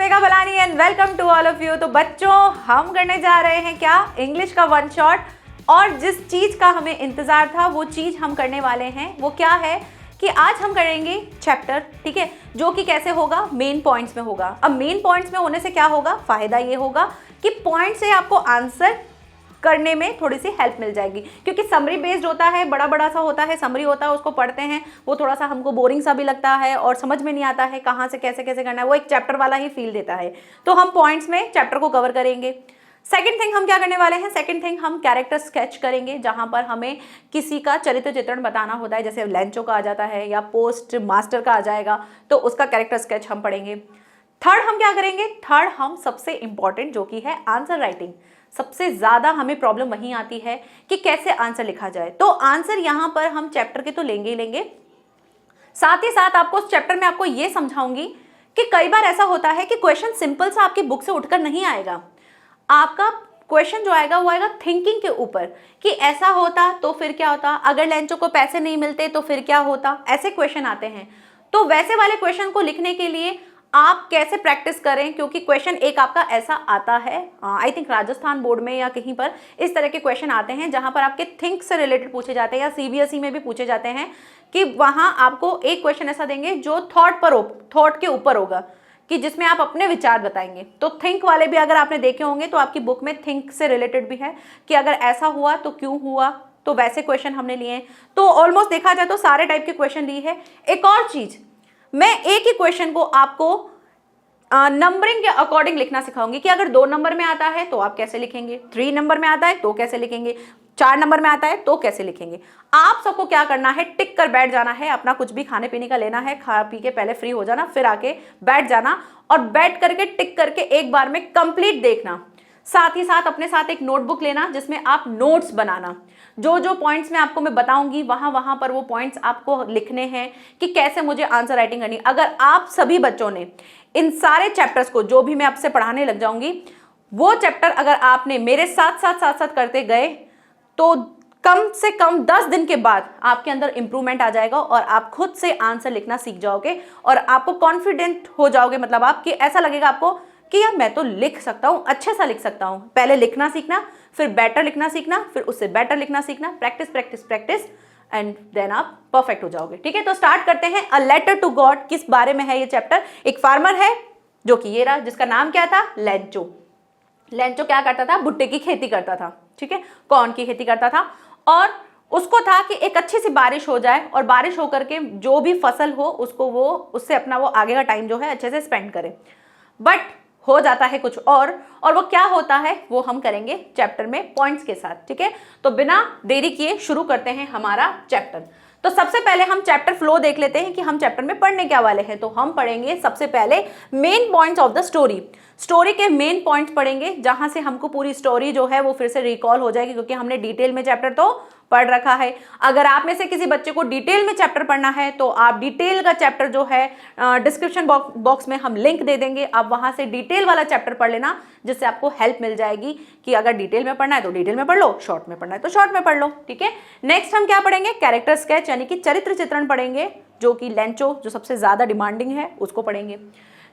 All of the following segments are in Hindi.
Megha Balani and welcome to all of you. तो बच्चों, हम करने जा रहे हैं क्या, इंग्लिश का वन शॉट। और जिस चीज का हमें इंतजार था वो चीज हम करने वाले हैं। वो क्या है कि आज हम करेंगे चैप्टर, ठीक है, जो कि कैसे होगा, मेन पॉइंट्स में होगा। अब मेन पॉइंट्स में होने से क्या होगा, फायदा ये होगा कि पॉइंट से आपको आंसर करने में थोड़ी सी हेल्प मिल जाएगी, क्योंकि समरी बेस्ड होता है, बड़ा बड़ा सा होता है, समरी होता है, उसको पढ़ते हैं, वो थोड़ा सा हमको बोरिंग सा भी लगता है और समझ में नहीं आता है कहाँ से कैसे कैसे करना है, वो एक चैप्टर वाला ही फील देता है। तो हम पॉइंट्स में चैप्टर को कवर करेंगे। सेकंड थिंग हम क्या करने वाले हैं, सेकंड थिंग हम कैरेक्टर स्केच करेंगे, जहां पर हमें किसी का चरित्र चित्रण बताना होता है, जैसे लेंचो का आ जाता है या पोस्ट मास्टर का आ जाएगा, तो उसका कैरेक्टर स्केच हम पढ़ेंगे। थर्ड हम क्या करेंगे, थर्ड हम सबसे इंपॉर्टेंट जो कि है आंसर राइटिंग। सबसे ज़्यादा हमें प्रॉब्लम वहीं आती है कि कैसे आंसर लिखा जाए। तो आंसर यहाँ पर हम चैप्टर के तो लेंगे ही लेंगे, साथ ही साथ आपको उस चैप्टर में आपको ये समझाऊंगी कि कई बार ऐसा होता है कि क्वेश्चन सिंपल सा आपकी बुक से उठकर नहीं आएगा। आपका क्वेश्चन जो आएगा वो आएगा थिंकिंग के ऊपर, कि ऐसा होता तो फिर क्या होता, अगर लेंचो को पैसे नहीं मिलते तो फिर क्या होता, ऐसे क्वेश्चन आते हैं। तो वैसे वाले क्वेश्चन को लिखने के लिए आप कैसे प्रैक्टिस करें, क्योंकि क्वेश्चन एक आपका ऐसा आता है, आई थिंक राजस्थान बोर्ड में या कहीं पर इस तरह के क्वेश्चन आते हैं जहां पर आपके थिंक से रिलेटेड पूछे जाते हैं, या सीबीएसई में भी पूछे जाते हैं, कि वहां आपको एक क्वेश्चन ऐसा देंगे जो थॉट के ऊपर होगा, कि जिसमें आप अपने विचार बताएंगे। तो थिंक वाले भी अगर आपने देखे होंगे तो आपकी बुक में थिंक से रिलेटेड भी है, कि अगर ऐसा हुआ तो क्यों हुआ, तो वैसे क्वेश्चन हमने लिए हैं। तो ऑलमोस्ट देखा जाए तो सारे टाइप के क्वेश्चन लिए है। एक और चीज, मैं एक ही क्वेश्चन को आपको नंबरिंग के अकॉर्डिंग लिखना सिखाऊंगी, कि अगर 2 नंबर में आता है तो आप कैसे लिखेंगे, 3 नंबर में आता है तो कैसे लिखेंगे, 4 नंबर में आता है तो कैसे लिखेंगे। आप सबको क्या करना है, टिक कर बैठ जाना है, अपना कुछ भी खाने पीने का लेना है, खा पी के पहले फ्री हो जाना, फिर आके बैठ जाना और बैठ करके टिक करके एक बार में कंप्लीट देखना। साथ ही साथ अपने साथ एक नोटबुक लेना जिसमें आप नोट्स बनाना, जो जो पॉइंट्स मैं आपको बताऊंगी वहां पर वो पॉइंट्स आपको लिखने हैं कि कैसे मुझे आंसर राइटिंग करनी। अगर आप सभी बच्चों ने इन सारे चैप्टर्स को, जो भी मैं आपसे पढ़ाने लग जाऊंगी, वो चैप्टर अगर आपने मेरे साथ साथ करते गए तो कम से कम 10 दिन के बाद आपके अंदर इंप्रूवमेंट आ जाएगा और आप खुद से आंसर लिखना सीख जाओगे और आपको कॉन्फिडेंट हो जाओगे। मतलब आपकी ऐसा लगेगा आपको कि यार मैं तो लिख सकता हूँ, अच्छे सा लिख सकता हूँ। पहले लिखना सीखना, फिर बेटर लिखना सीखना, फिर उससे बेटर लिखना सीखना, practice practice practice, and then आप परफेक्ट हो जाओगे। ठीक है, तो स्टार्ट करते हैं। अ लेटर टू गॉड, किस बारे में है ये चैप्टर। एक फार्मर है जो कि ये रहा, जिसका नाम क्या था, लेंचो। लेंचो क्या करता था, भुट्टे की खेती करता था, ठीक है, कॉर्न की खेती करता था, और उसको था कि एक अच्छी सी बारिश हो जाए और बारिश होकर के जो भी फसल हो उसको वो उससे अपना वो आगे का टाइम जो है अच्छे से स्पेंड करे। बट हो जाता है कुछ और वो क्या होता है वो हम करेंगे चैप्टर में पॉइंट्स के साथ। ठीक है, तो बिना देरी किए शुरू करते हैं हमारा चैप्टर। तो सबसे पहले हम चैप्टर फ्लो देख लेते हैं कि हम चैप्टर में पढ़ने क्या वाले हैं। तो हम पढ़ेंगे सबसे पहले main points of the story. Story के मेन पॉइंट्स पढ़ेंगे, जहां से हमको पूरी स्टोरी जो है वो फिर से रिकॉल हो जाएगी, क्योंकि हमने डिटेल में चैप्टर तो पढ़ रखा है। अगर आप में से किसी बच्चे को डिटेल में चैप्टर पढ़ना है तो आप डिटेल का चैप्टर जो है डिस्क्रिप्शन बॉक्स में हम लिंक दे देंगे, आप वहां से डिटेल वाला चैप्टर पढ़ लेना, जिससे आपको हेल्प मिल जाएगी कि अगर डिटेल में पढ़ना है तो डिटेल में पढ़ लो, शॉर्ट में पढ़ना है तो शॉर्ट में पढ़ लो। ठीक है, नेक्स्ट हम क्या पढ़ेंगे, कैरेक्टर स्केच यानी कि चरित्र चित्रण पढ़ेंगे, जो कि लेंचो जो सबसे ज्यादा डिमांडिंग है उसको पढ़ेंगे।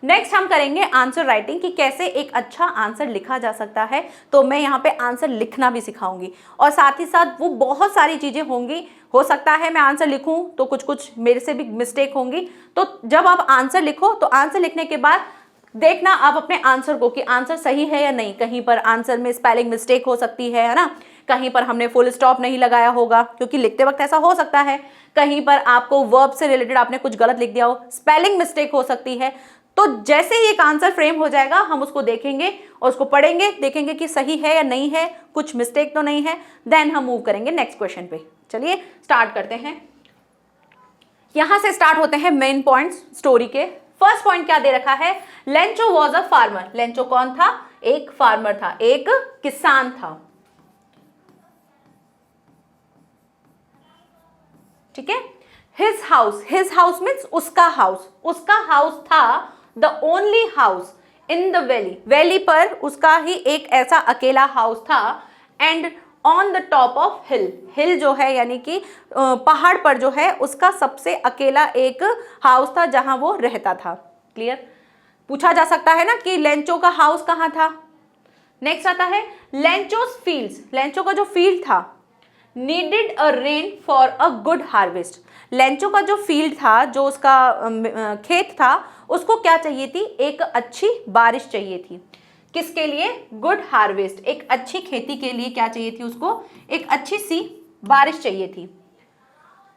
नेक्स्ट हम करेंगे आंसर राइटिंग, कि कैसे एक अच्छा आंसर लिखा जा सकता है। तो मैं यहाँ पे आंसर लिखना भी सिखाऊंगी, और साथ ही साथ वो बहुत सारी चीजें होंगी। हो सकता है मैं आंसर लिखूं तो कुछ मेरे से भी मिस्टेक होंगी। तो जब आप आंसर लिखो तो आंसर लिखने के बाद देखना आप अपने आंसर को कि आंसर सही है या नहीं। कहीं पर आंसर में स्पेलिंग मिस्टेक हो सकती है ना, कहीं पर हमने फुल स्टॉप नहीं लगाया होगा, क्योंकि लिखते वक्त ऐसा हो सकता है। कहीं पर आपको वर्ब से रिलेटेड आपने कुछ गलत लिख दिया हो, स्पेलिंग मिस्टेक हो सकती है। तो जैसे ही एक आंसर फ्रेम हो जाएगा हम उसको देखेंगे और उसको पढ़ेंगे, देखेंगे कि सही है या नहीं है, कुछ मिस्टेक तो नहीं है, देन हम मूव करेंगे नेक्स्ट क्वेश्चन पे। चलिए स्टार्ट करते हैं। यहां से स्टार्ट होते हैं मेन पॉइंट्स स्टोरी के। फर्स्ट पॉइंट क्या दे रखा है, Lencho was a farmer. Lencho कौन था, एक फार्मर था, एक किसान था। ठीक है, हिज हाउस मीन्स उसका हाउस था the only house in the valley पर उसका ही एक ऐसा अकेला हाउस था। And on the top of hill जो है यानी कि पहाड़ पर जो है उसका सबसे अकेला एक हाउस था जहां वो रहता था। क्लियर। पूछा जा सकता है ना कि लेंचो का हाउस कहाँ था। नेक्स्ट आता है लेंचोस फील्ड्स, लेंचो का जो फील्ड था needed a rain for a good harvest. Lencho का जो फील्ड था, जो उसका खेत था, उसको क्या चाहिए थी, एक अच्छी बारिश चाहिए थी। किसके लिए, गुड हार्वेस्ट, एक अच्छी खेती के लिए क्या चाहिए थी उसको, एक अच्छी सी बारिश चाहिए थी।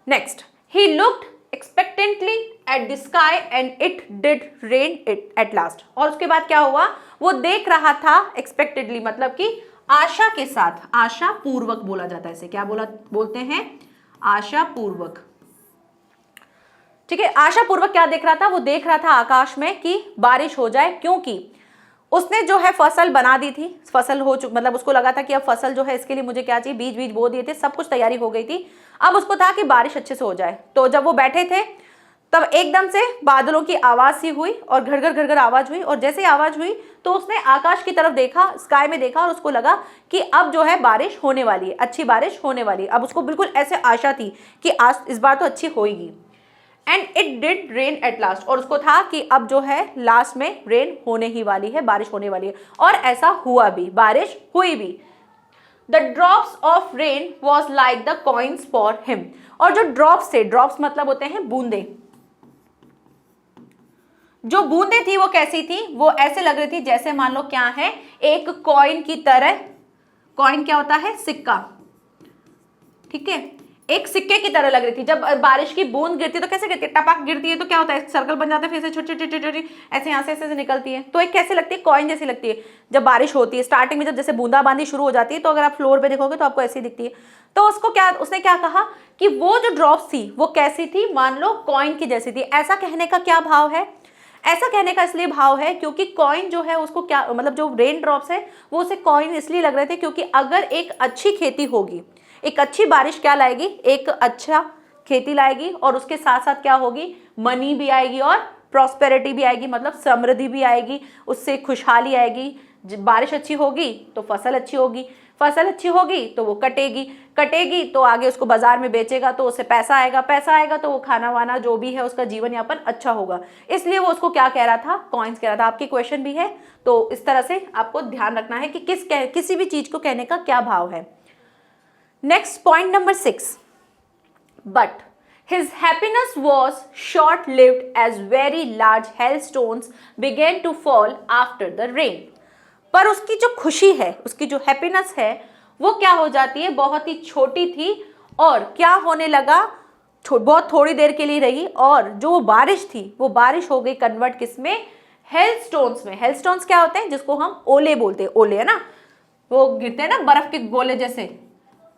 Next, he looked expectantly at the sky and it did rain it at last. और उसके बाद क्या हुआ, वो देख रहा था एक्सपेक्टेडली, मतलब कि आशा के साथ, आशा पूर्वक बोला जाता है इसे, क्या बोलते हैं, आशा पूर्वक। ठीक है, आशा पूर्वक क्या देख रहा था, वो देख रहा था आकाश में कि बारिश हो जाए, क्योंकि उसने जो है फसल बना दी थी, फसल हो चुकी, मतलब उसको लगा था कि अब फसल जो है इसके लिए मुझे क्या चाहिए, बीज बीज बो दिए थे, सब कुछ तैयारी हो गई थी, अब उसको था कि बारिश अच्छे से हो जाए। तो जब वो बैठे थे तब एकदम से बादलों की आवाज सी हुई और घर घर घर घर आवाज हुई, और जैसे ही आवाज हुई तो उसने आकाश की तरफ देखा, स्काई में देखा, और उसको लगा कि अब जो है बारिश होने वाली है, अच्छी बारिश होने वाली है। अब उसको बिल्कुल ऐसे आशा थी कि आज इस बार तो अच्छी होगी। And it did rain eight last, और उसको था कि अब जो है लास्ट में रेन होने ही वाली है, बारिश होने वाली है, और ऐसा हुआ भी, बारिश हुई भी। The drops of rain was like the coins for him. और जो ड्रॉप्स थे, ड्रॉप्स मतलब होते हैं बूंदे, जो बूंदे थी वो कैसी थी, वो ऐसे लग रही थी जैसे मान लो क्या है, एक कॉइन की तरह। कॉइन क्या होता है, सिक्का, ठीक है, एक सिक्के की तरह लग रही थी। जब बारिश की बूंद गिरती है तो कैसे गिरती है, टपक गिरती है तो क्या होता है, सर्कल बन जाता है, फिर से छोटी छोटी छोटी ऐसे यहाँ से ऐसे निकलती है, तो एक कैसे लगती है, कॉइन जैसी लगती है। जब बारिश होती है स्टार्टिंग में, जब जैसे बूंदाबांदी शुरू हो जाती है, तो अगर आप फ्लोर पे देखोगे तो आपको ऐसी दिखती है। तो उसको क्या, उसने क्या कहा कि वो जो ड्रॉप्स थी वो कैसी थी, मान लो कॉइन की जैसी थी। ऐसा कहने का क्या भाव है, ऐसा कहने का इसलिए भाव है क्योंकि कॉइन जो है उसको क्या, मतलब जो रेन ड्रॉप्स है वो उसे कॉइन इसलिए लग रहे थे क्योंकि अगर एक अच्छी खेती होगी, एक अच्छी बारिश क्या लाएगी, एक अच्छा खेती लाएगी, और उसके साथ साथ क्या होगी, मनी भी आएगी और प्रॉस्पेरिटी भी आएगी, मतलब समृद्धि भी आएगी, उससे खुशहाली आएगी। बारिश अच्छी होगी तो फसल अच्छी होगी, फसल अच्छी होगी तो वो कटेगी, कटेगी तो आगे उसको बाजार में बेचेगा तो उससे पैसा आएगा, पैसा आएगा तो वो खाना वाना जो भी है उसका जीवन यापन अच्छा होगा। इसलिए वो उसको क्या कह रहा था, कॉइन्स कह रहा था। आपकी क्वेश्चन भी है तो इस तरह से आपको ध्यान रखना है कि किसी भी चीज को कहने का क्या भाव है। Next point number 6, but his happiness was short lived as very large hailstones began to fall after the rain। पर उसकी जो खुशी है, उसकी जो हैप्पीनेस है वो क्या हो जाती है, बहुत ही छोटी थी, और क्या होने लगा, बहुत थोड़ी देर के लिए रही, और जो बारिश थी वो बारिश हो गई कन्वर्ट किसमें, हेलस्टोन्स में। हेलस्टोन्स क्या होते हैं, जिसको हम ओले बोलते हैं, ओले है ना, वो गिरते हैं ना बर्फ के गोले जैसे,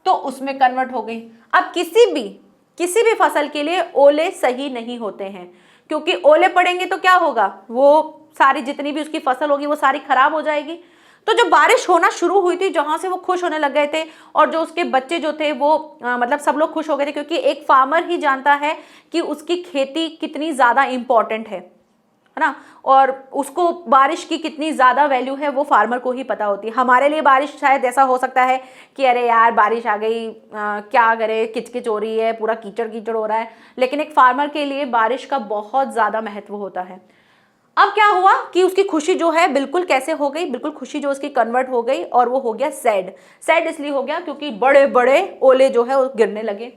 तो उसमें कन्वर्ट हो गई। अब किसी भी फसल के लिए ओले सही नहीं होते हैं, क्योंकि ओले पड़ेंगे तो क्या होगा, वो सारी जितनी भी उसकी फसल होगी वो सारी खराब हो जाएगी। तो जो बारिश होना शुरू हुई थी, जहां से वो खुश होने लग गए थे, और जो उसके बच्चे जो थे वो मतलब सब लोग खुश हो गए थे, क्योंकि एक फार्मर ही जानता है कि उसकी खेती कितनी ज़्यादा इम्पॉर्टेंट है ना, और उसको बारिश की कितनी ज़्यादा वैल्यू है वो फार्मर को ही पता होती है। हमारे लिए बारिश शायद ऐसा हो सकता है कि अरे यार बारिश आ गई, क्या करे, किचकिच हो रही है, पूरा कीचड़ कीचड़ हो रहा है, लेकिन एक फार्मर के लिए बारिश का बहुत ज़्यादा महत्व होता है। अब क्या हुआ कि उसकी खुशी जो है बिल्कुल कैसे हो गई, बिल्कुल खुशी जो उसकी कन्वर्ट हो गई, और वो हो गया सैड। सैड इसलिए हो गया क्योंकि बड़े बड़े ओले जो है वो गिरने लगे,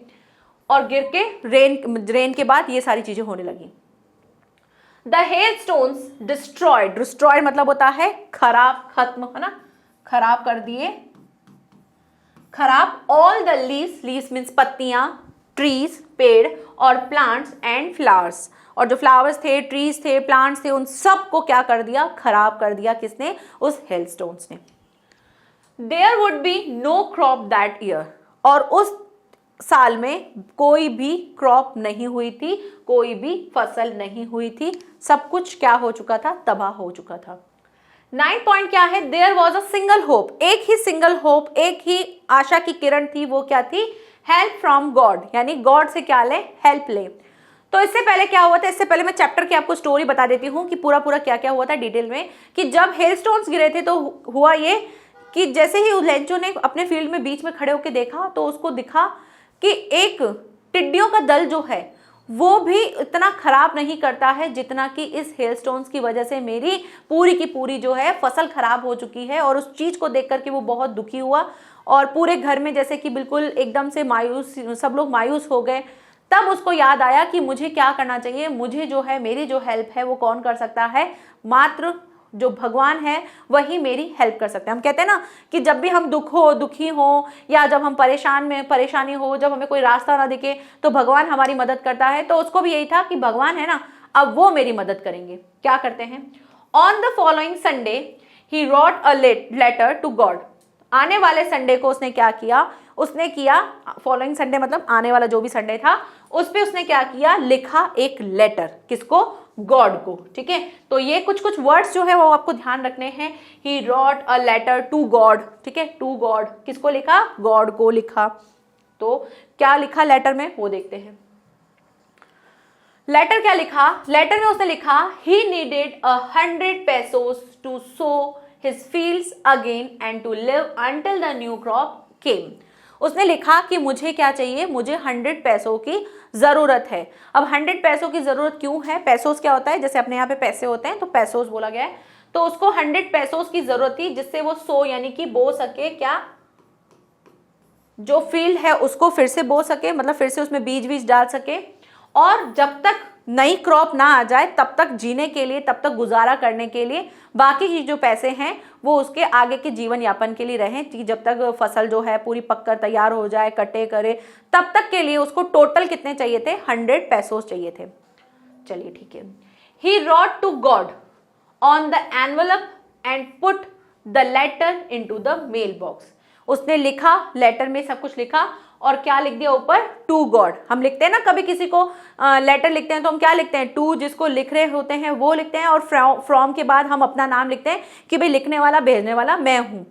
और गिर के रेन के बाद ये सारी चीज़ें होने लगी। द हेलस्टोन्स डिस्ट्रॉयड, डिस्ट्रॉयड मतलब होता है खराब, खत्म, है ना, खराब कर दिए, खराब। All the leaves, leaves means पत्तियां, ट्रीज पेड़, और प्लांट्स एंड फ्लावर्स, और जो फ्लावर्स थे, ट्रीज थे, प्लांट्स थे, उन सब को क्या कर दिया, खराब कर दिया। किसने, उस हेलस्टोन्स ने। There would be no crop that year, और उस साल में कोई भी क्रॉप नहीं हुई थी, कोई भी फसल नहीं हुई थी, सब कुछ क्या हो चुका था, तबाह हो चुका था। 9 पॉइंट क्या है, there was a single hope, एक ही सिंगल होप, एक ही आशा की किरण थी, वो क्या थी, हेल्प फ्रॉम गॉड, यानी गॉड से क्या ले, हेल्प ले। तो इससे पहले क्या हुआ था, इससे पहले मैं चैप्टर की आपको स्टोरी बता देती हूँ कि पूरा पूरा क्या क्या हुआ था डिटेल में। कि जब हेलस्टोन्स गिरे थे तो हुआ ये कि जैसे ही लेंचो ने अपने फील्ड में बीच में खड़े होकर देखा तो उसको दिखा कि एक टिड्डियों का दल जो है वो भी इतना खराब नहीं करता है जितना कि इस हेलस्टोन्स की वजह से मेरी पूरी की पूरी जो है फसल खराब हो चुकी है। और उस चीज़ को देख करके वो बहुत दुखी हुआ और पूरे घर में जैसे कि बिल्कुल एकदम से मायूस, सब लोग मायूस हो गए। तब उसको याद आया कि मुझे क्या करना चाहिए, मुझे जो है मेरी जो हेल्प है वो कौन कर सकता है, मात्र जो भगवान है वही मेरी हेल्प कर सकते हैं। हम कहते हैं ना कि जब भी हम दुखी हो या जब हम परेशानी हो, जब हमें कोई रास्ता ना दिखे तो भगवान हमारी मदद करता है। तो उसको भी यही था कि भगवान है ना, अब वो मेरी मदद करेंगे। क्या करते हैं, on the following Sunday he wrote a letter to God. आने वाले संडे को उसने क्या किया, उसने किया, फॉलोइंग संडे मतलब आने वाला जो भी संडे था उस पे उसने क्या किया, लिखा एक लेटर। किसको, गॉड को। ठीक है, तो ये कुछ कुछ वर्ड्स जो है वो आपको ध्यान रखने हैं। He wrote a letter to God. ठीक है, टू गॉड, किसको लिखा, गॉड को लिखा। तो क्या लिखा लेटर में वो देखते हैं। लेटर क्या लिखा, लेटर में उसने लिखा he needed 100 pesos to sow his fields again and to live until the new crop came। उसने लिखा कि मुझे क्या चाहिए, मुझे 100 पैसों की ज़रूरत है। अब 100 पैसों की ज़रूरत क्यों है, पैसोस क्या होता है, जैसे अपने यहाँ पे पैसे होते हैं तो पैसोस बोला गया है। तो उसको 100 पैसोस की ज़रूरत थी जिससे वो सो यानी कि बो सके, क्या, जो फील्ड है उसको फिर से बो सके, मतलब फिर से उसमें बीज डाल सके। और जब तक नई क्रॉप ना आ जाए तब तक जीने के लिए, तब तक गुजारा करने के लिए बाकी की जो पैसे हैं वो उसके आगे के जीवन यापन के लिए रहें, कि जब तक फसल जो है पूरी पककर तैयार हो जाए, कटे करे, तब तक के लिए उसको टोटल कितने चाहिए थे, 100 पैसोस चाहिए थे। चलिए ठीक है। He wrote to God on the envelope and put the letter into the mail box. उसने लिखा, लेटर में सब कुछ लिखा और क्या लिख दिया ऊपर, टू गॉड। हम लिखते हैं ना कभी किसी को लेटर लिखते हैं तो हम क्या लिखते हैं, टू, जिसको लिख रहे होते हैं वो लिखते हैं, और फ्रॉम के बाद हम अपना नाम लिखते हैं कि भाई लिखने वाला, भेजने वाला मैं हूं।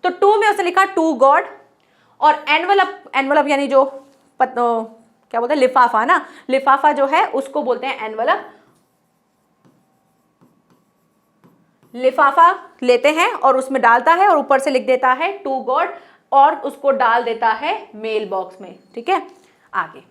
तो टू में उसने लिखा टू गॉड, और एनवलप यानी जो क्या बोलते हैं, लिफाफा ना, लिफाफा जो है उसको बोलते हैं एनवलप। लिफाफा लेते हैं और उसमें डालता है और ऊपर से लिख देता है टू गॉड और उसको डाल देता है मेल बॉक्स में। ठीक है, आगे।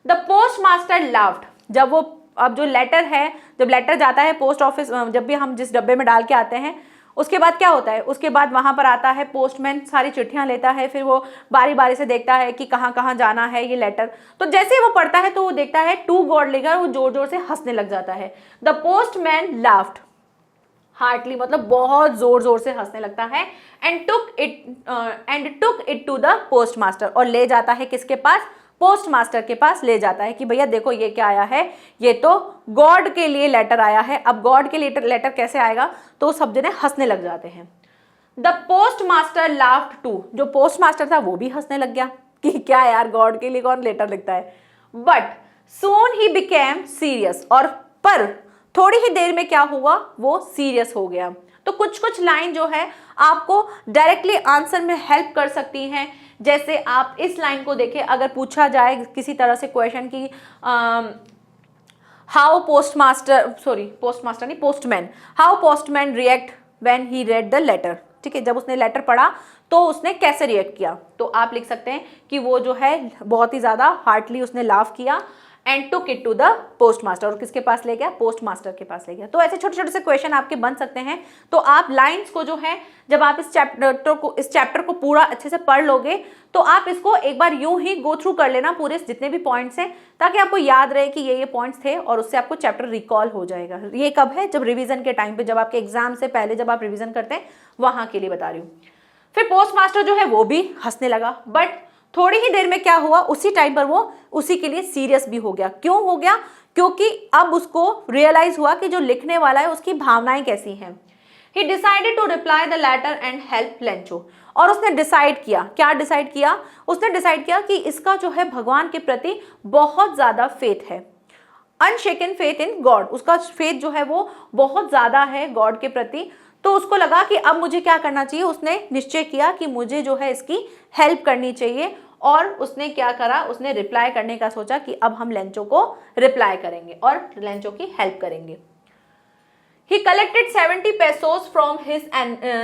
The postmaster laughed. जब वो, अब जो लेटर है, जब लेटर जाता है पोस्ट ऑफिस, जब भी हम जिस डब्बे में डाल के आते हैं उसके बाद क्या होता है, उसके बाद वहां पर आता है पोस्टमैन, सारी चिट्ठियां लेता है, फिर वो बारी बारी से देखता है कि कहाँ कहाँ जाना है ये लेटर। तो जैसे वो पढ़ता है तो वो देखता है टू गॉड लिखा, वो जोर जोर से हंसने लग जाता है। द पोस्टमैन लाफ्ड हार्टली, मतलब बहुत जोर जोर से हंसने लगता है। And took it to the postmaster, और ले जाता है किसके पास, पोस्ट मास्टर के पास ले जाता है कि भैया देखो ये क्या आया है, ये तो गॉड के लिए लेटर आया है। अब गॉड के लिए लेटर कैसे आएगा, तो सब जने हंसने लग जाते हैं। The postmaster laughed too, जो पोस्ट मास्टर था वो भी हंसने लग गया कि क्या यार, गॉड के लिए कौन लेटर लिखता है। But soon he became serious, और पर थोड़ी ही देर में क्या हुआ, वो सीरियस हो गया। तो कुछ कुछ लाइन जो है आपको डायरेक्टली आंसर में हेल्प कर सकती हैं। जैसे आप इस लाइन को देखें, अगर पूछा जाए किसी तरह से क्वेश्चन की how postman react when he read the letter. ठीक है, जब उसने लेटर पढ़ा तो उसने कैसे रिएक्ट किया, तो आप लिख सकते हैं कि वो जो है बहुत ही ज्यादा हार्टली उसने लाफ किया। And took it to the postmaster, और किसके पास ले गया, पोस्ट मास्टर के पास ले गया। तो ऐसे छोटे छोटे से क्वेश्चन आपके बन सकते हैं। तो आप लाइंस को जो है, जब आप इस चैप्टर को पूरा अच्छे से पढ़ लोगे तो आप इसको एक बार यूं ही गो थ्रू कर लेना, पूरे जितने भी पॉइंट्स हैं, ताकि आपको याद रहे कि ये पॉइंट्स थे, और उससे आपको चैप्टर रिकॉल हो जाएगा। ये कब है, जब रिविजन के टाइम पे, जब आपके एग्जाम से पहले जब आप रिविजन करते हैं वहां के लिए बता रही हूँ। फिर पोस्ट मास्टर जो है वो भी हंसने लगा, बट थोड़ी ही देर में क्या हुआ, उसी टाइम पर वो उसी के लिए सीरियस भी हो गया। क्यों हो गया, क्योंकि अब उसको रियलाइज हुआ कि जो लिखने वाला है उसकी भावनाएं कैसी हैं। He decided to reply the letter and help Lencho, और उसने डिसाइड किया, क्या डिसाइड किया, उसने डिसाइड किया कि इसका जो है भगवान के प्रति बहुत ज्यादा फेथ है, अनशेकन फेथ इन गॉड, उसका फेथ जो है वो बहुत ज्यादा है गॉड के प्रति। तो उसको लगा कि अब मुझे क्या करना चाहिए, उसने निश्चय किया कि मुझे जो है इसकी हेल्प करनी चाहिए। और उसने क्या करा, उसने रिप्लाई करने का सोचा कि अब हम लेंचो को रिप्लाई करेंगे और लेंचो की हेल्प करेंगे। He collected 70 pesos from his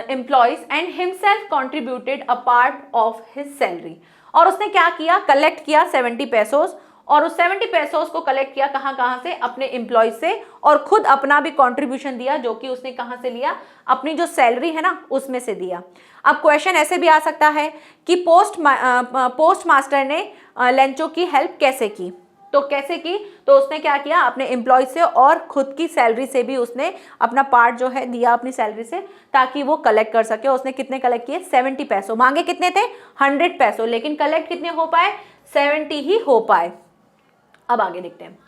employees and himself contributed a part of his salary। और उसने क्या किया, कलेक्ट किया 70 पैसोस और उस 70 पैसों को कलेक्ट किया कहां से, अपने एम्प्लॉय से, और खुद अपना भी कंट्रीब्यूशन दिया जो कि उसने कहां से लिया, अपनी जो सैलरी है ना उसमें से दिया। अब क्वेश्चन ऐसे भी आ सकता है कि पोस्ट मास्टर ने लेंचो की हेल्प कैसे की, तो कैसे की, तो उसने क्या किया, अपने एम्प्लॉय से और खुद की सैलरी से भी उसने अपना पार्ट जो है दिया अपनी सैलरी से, ताकि वो कलेक्ट कर सके। उसने कितने कलेक्ट किए, 70 पैसों। मांगे कितने थे, 100 पैसों, लेकिन कलेक्ट कितने हो पाए, 70 ही हो पाए। अब आगे देखते हैं।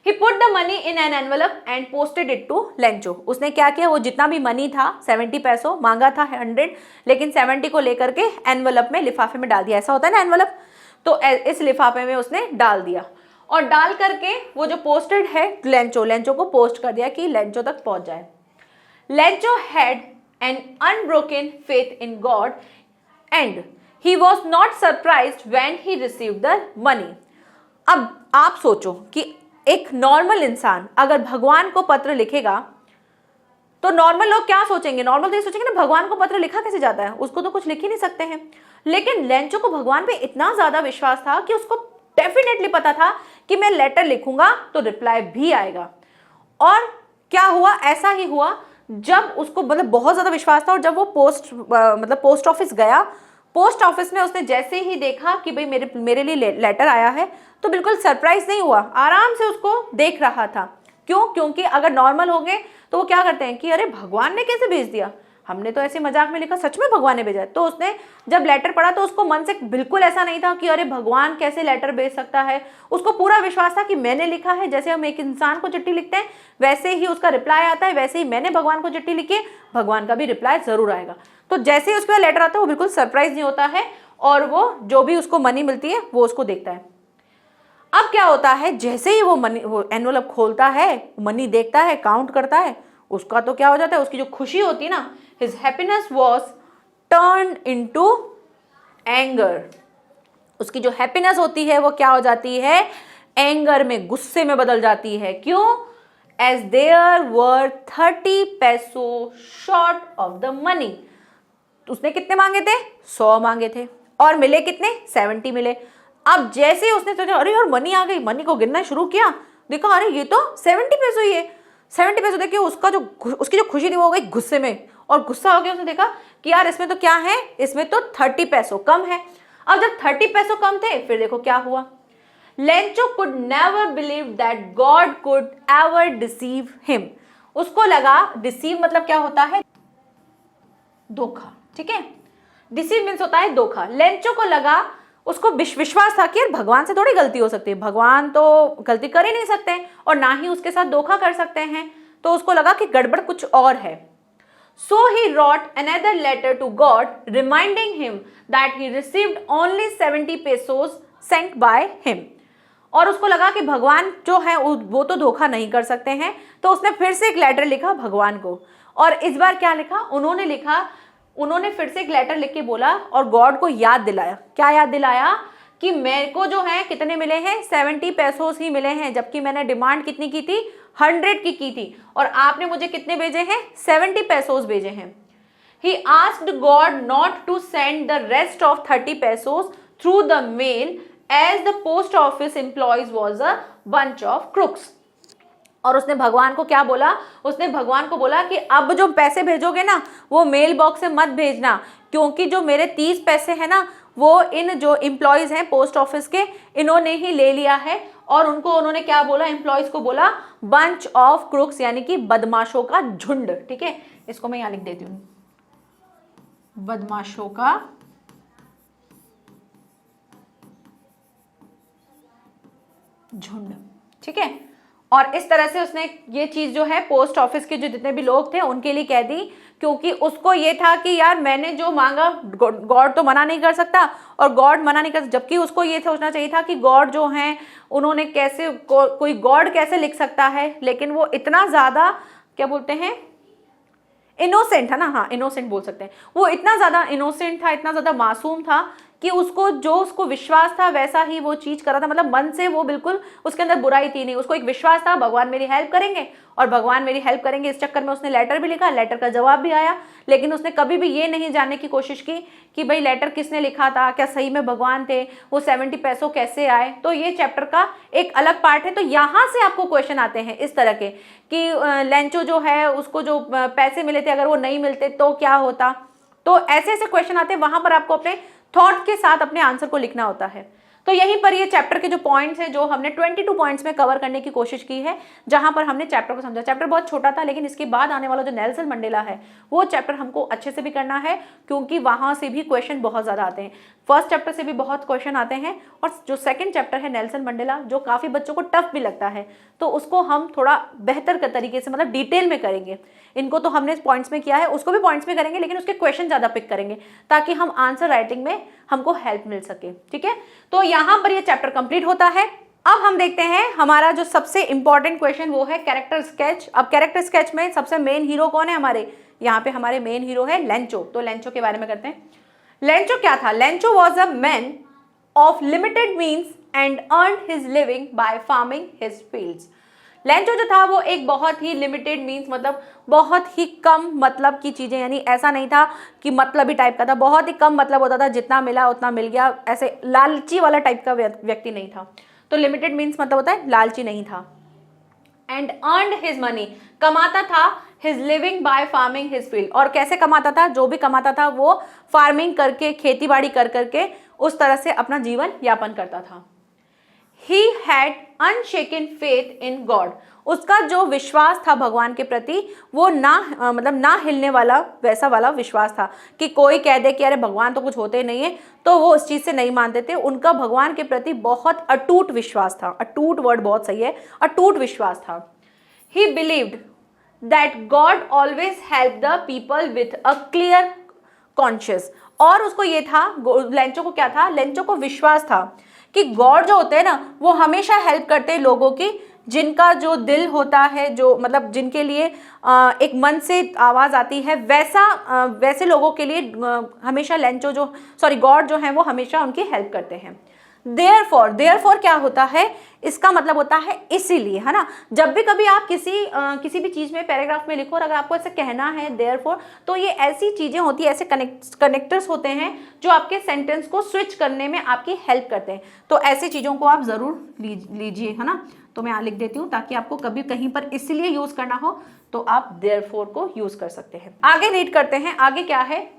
He put the money in an envelope and posted it to Lencho. उसने क्या किया, वो जितना भी मनी था 70 पैसों, मांगा था 100, लेकिन 70 को लेकर के एनवलप में, लिफाफे में डाल दिया। ऐसा होता है ना एनवलप, तो इस लिफाफे में उसने डाल दिया और डाल करके वो जो पोस्टेड है लेंचो को पोस्ट कर दिया कि लेंचो तक पहुंच जाए। Lencho had an unbroken faith in God and he was not surprised when he received the money. अब आप सोचो कि एक नॉर्मल इंसान अगर भगवान को पत्र लिखेगा तो नॉर्मल लोग क्या सोचेंगे, नॉर्मल तो ये सोचेंगे ना भगवान को पत्र लिखा कैसे जाता है, उसको तो कुछ लिख ही नहीं सकते हैं। लेकिन लेंचो को भगवान पे इतना ज्यादा विश्वास था कि उसको डेफिनेटली पता था कि मैं लेटर लिखूंगा तो रिप्लाई भी आएगा। और क्या हुआ, ऐसा ही हुआ, जब उसको मतलब बहुत ज्यादा विश्वास था और जब वो पोस्ट ऑफिस गया, पोस्ट ऑफिस में उसने जैसे ही देखा कि भाई मेरे लिए लेटर आया है, तो बिल्कुल सरप्राइज नहीं हुआ, आराम से उसको देख रहा था। क्यों, क्योंकि अगर नॉर्मल हो गए तो वो क्या करते हैं कि अरे भगवान ने कैसे भेज दिया, हमने तो ऐसे मजाक में लिखा, सच में भगवान ने भेजा। तो उसने जब लेटर पढ़ा तो उसको मन से बिल्कुल ऐसा नहीं था कि अरे भगवान कैसे लेटर भेज सकता है, उसको पूरा विश्वास था कि मैंने लिखा है, जैसे हम एक इंसान को चिट्ठी लिखते हैं वैसे ही उसका रिप्लाई आता है, वैसे ही मैंने भगवान को चिट्ठी लिखी है, भगवान का भी रिप्लाई जरूर आएगा। तो जैसे ही उसका लेटर आता है वो बिल्कुल सरप्राइज नहीं होता है और वो जो भी उसको मनी मिलती है वो उसको देखता है। अब क्या होता है, जैसे ही वो एनवलप खोलता है, मनी देखता है, काउंट करता है, उसका तो क्या हो जाता है, उसकी जो खुशी होती है ना, his happiness was turned into anger। उसकी जो हैप्पीनेस होती है वो क्या हो जाती है, एंगर में, गुस्से में बदल जाती है। क्यों, as there were 30 पैसों short of the money। उसने कितने मांगे थे, 100 मांगे थे और मिले कितने, 70 मिले। अब जैसे उसने सोचा अरे यार मनी आ गई, मनी को गिनना शुरू किया, देखा अरे ये तो 70 पैसों ही है। 70 पैसों देखिए, उसकी जो खुशी थी वो हो गई गुस्से में, और गुस्सा हो गया, उसने देखा कि यार इसमें तो क्या है, इसमें तो 30 पैसों कम है। अब जब 30 पैसों कम थे, फिर देखो क्या हुआ, Lencho could never believe that God could ever deceive him. उसको लगा, डिसीव मतलब क्या होता है, धोखा, ठीक है, डिसीव मीन्स होता है धोखा। लेंचो को लगा, उसको विश्वास था कि यार भगवान से थोड़ी गलती हो सकती है, भगवान तो गलती कर ही नहीं सकते और ना ही उसके साथ धोखा कर सकते हैं। तो उसको लगा कि गड़बड़ कुछ और है। So he wrote another letter to God reminding him that he received only 70 pesos sent by him। और उसको लगा कि भगवान जो है वो तो धोखा नहीं कर सकते हैं, तो उसने फिर से एक लेटर लिखा भगवान को। और इस बार क्या लिखा, उन्होंने फिर से एक लेटर लिख के बोला और गॉड को याद दिलाया। क्या याद दिलाया, कि मेरे को जो है कितने मिले हैं, 70 पैसों ही मिले हैं, जबकि मैंने डिमांड कितनी की थी, 100 की थी, और आपने मुझे कितने भेजे हैं, 70 पैसों भेजे हैं। He asked God not to send the rest of 30 pesos through the mail as the post office employees was a bunch of crooks। और उसने भगवान को क्या बोला, उसने भगवान को बोला कि अब जो पैसे भेजोगे ना वो मेल बॉक्स से मत भेजना, क्योंकि जो मेरे 30 पैसे हैं ना वो इन जो एम्प्लॉयज हैं पोस्ट ऑफिस के, इन्होंने ही ले लिया है। और उन्होंने क्या बोला, एम्प्लॉयज को बोला बंच ऑफ क्रूक्स, यानी कि बदमाशों का झुंड। ठीक है, इसको मैं यहां लिख देती हूँ, बदमाशों का झुंड। ठीक है, और इस तरह से उसने ये चीज जो है पोस्ट ऑफिस के जो जितने भी लोग थे उनके लिए कह दी, क्योंकि उसको ये था कि यार मैंने जो मांगा गॉड तो मना नहीं कर सकता, और गॉड मना नहीं कर, जबकि उसको ये सोचना चाहिए था कि गॉड जो हैं उन्होंने कैसे कोई गॉड कैसे लिख सकता है। लेकिन वो इतना ज्यादा क्या बोलते हैं, इनोसेंट था ना, हाँ इनोसेंट बोल सकते हैं, वो इतना ज़्यादा इनोसेंट था, इतना ज़्यादा मासूम था कि उसको विश्वास था वैसा ही वो चीज़ कर रहा था। मतलब मन से वो बिल्कुल, उसके अंदर बुराई थी नहीं, उसको एक विश्वास था भगवान मेरी हेल्प करेंगे और भगवान मेरी हेल्प करेंगे। इस चक्कर में उसने लेटर भी लिखा, लेटर का जवाब भी आया, लेकिन उसने कभी भी ये नहीं जानने की कोशिश की कि भाई लेटर किसने लिखा था, क्या सही में भगवान थे, वो 70 पैसों कैसे आए। तो ये चैप्टर का एक अलग पार्ट है। तो यहाँ से आपको क्वेश्चन आते हैं इस तरह के कि लेंचो जो है उसको जो पैसे मिले थे अगर वो नहीं मिलते तो क्या होता। तो ऐसे ऐसे क्वेश्चन आते हैं, वहां पर आपको अपने थॉट के साथ अपने आंसर को लिखना होता है। तो यहीं पर ये चैप्टर के जो पॉइंट्स हैं जो हमने 22 पॉइंट्स में कवर करने की कोशिश की है, जहां पर हमने चैप्टर को समझा। चैप्टर बहुत छोटा था, लेकिन इसके बाद आने वाला जो नेल्सन मंडेला है वो चैप्टर हमको अच्छे से भी करना है, क्योंकि वहां से भी क्वेश्चन बहुत ज़्यादा आते हैं। फर्स्ट चैप्टर से भी बहुत क्वेश्चन आते हैं, और जो सेकंड चैप्टर है नेल्सन मंडेला, जो काफ़ी बच्चों को टफ भी लगता है, तो उसको हम थोड़ा बेहतर तरीके से मतलब डिटेल में करेंगे। इनको तो हमने पॉइंट्स में किया है, उसको भी पॉइंट्स में करेंगे, लेकिन उसके क्वेश्चन ज़्यादा पिक करेंगे ताकि हम आंसर राइटिंग में हमको हेल्प मिल सके। ठीक है, तो यहाँ पर ये चैप्टर कंप्लीट होता है। अब हम देखते हैं हमारा जो सबसे इंपॉर्टेंट क्वेश्चन, वो है कैरेक्टर स्केच। अब कैरेक्टर स्केच में सबसे मेन हीरो कौन है हमारे, यहाँ पे हमारे मेन हीरो है लेंचो। तो लेंचो के बारे में करते हैं। लेंचो क्या था? Lencho was a man of limited means and earned his living by farming his fields. Lencho जो था वो एक बहुत ही लिमिटेड मीन्स, मतलब बहुत ही कम मतलब की चीज़ें, यानी ऐसा नहीं था कि मतलबी टाइप का था, बहुत ही कम मतलब होता था, जितना मिला उतना मिल गया, ऐसे लालची वाला टाइप का व्यक्ति नहीं था। तो लिमिटेड मीन्स मतलब होता है लालची नहीं था। एंड अर्नड हिज मनी, कमाता था his living by farming his field. और कैसे कमाता था? जो भी कमाता था वो फार्मिंग करके, खेती बाड़ी कर करके उस तरह से अपना जीवन यापन करता था। He had unshaken faith in God, उसका जो विश्वास था भगवान के प्रति वो मतलब ना हिलने वाला वैसा वाला विश्वास था कि कोई कह दे कि अरे भगवान तो कुछ होते नहीं है, तो वो उस चीज़ से नहीं मानते थे। उनका भगवान के प्रति बहुत अटूट विश्वास था। अटूट वर्ड बहुत सही है, अटूट विश्वास था। He believed that God always helped the people with a clear conscience, और उसको ये था, लेंचो को क्या था? लेंचो को विश्वास था कि गॉड जो होते हैं ना वो हमेशा हेल्प करते हैं लोगों की, जिनका जो दिल होता है, जो मतलब जिनके लिए एक मन से आवाज़ आती है, वैसे लोगों के लिए हमेशा गॉड जो है वो हमेशा उनकी हेल्प करते हैं। देयरफॉर क्या होता है? इसका मतलब होता है इसीलिए, है ना। जब भी कभी आप किसी भी चीज़ में पैराग्राफ में लिखो और अगर आपको ऐसे कहना है देयरफॉर, तो ये ऐसी चीज़ें होती है, ऐसे कनेक्टर्स होते हैं जो आपके सेंटेंस को स्विच करने में आपकी हेल्प करते हैं। तो ऐसी चीज़ों को आप ज़रूर लीजिए, है ना। तो मैं यहाँ लिख देती हूँ ताकि आपको कभी कहीं पर इसलिए यूज़ करना हो तो आप देयरफॉर को यूज़ कर सकते हैं। आगे रीड करते हैं। आगे क्या है?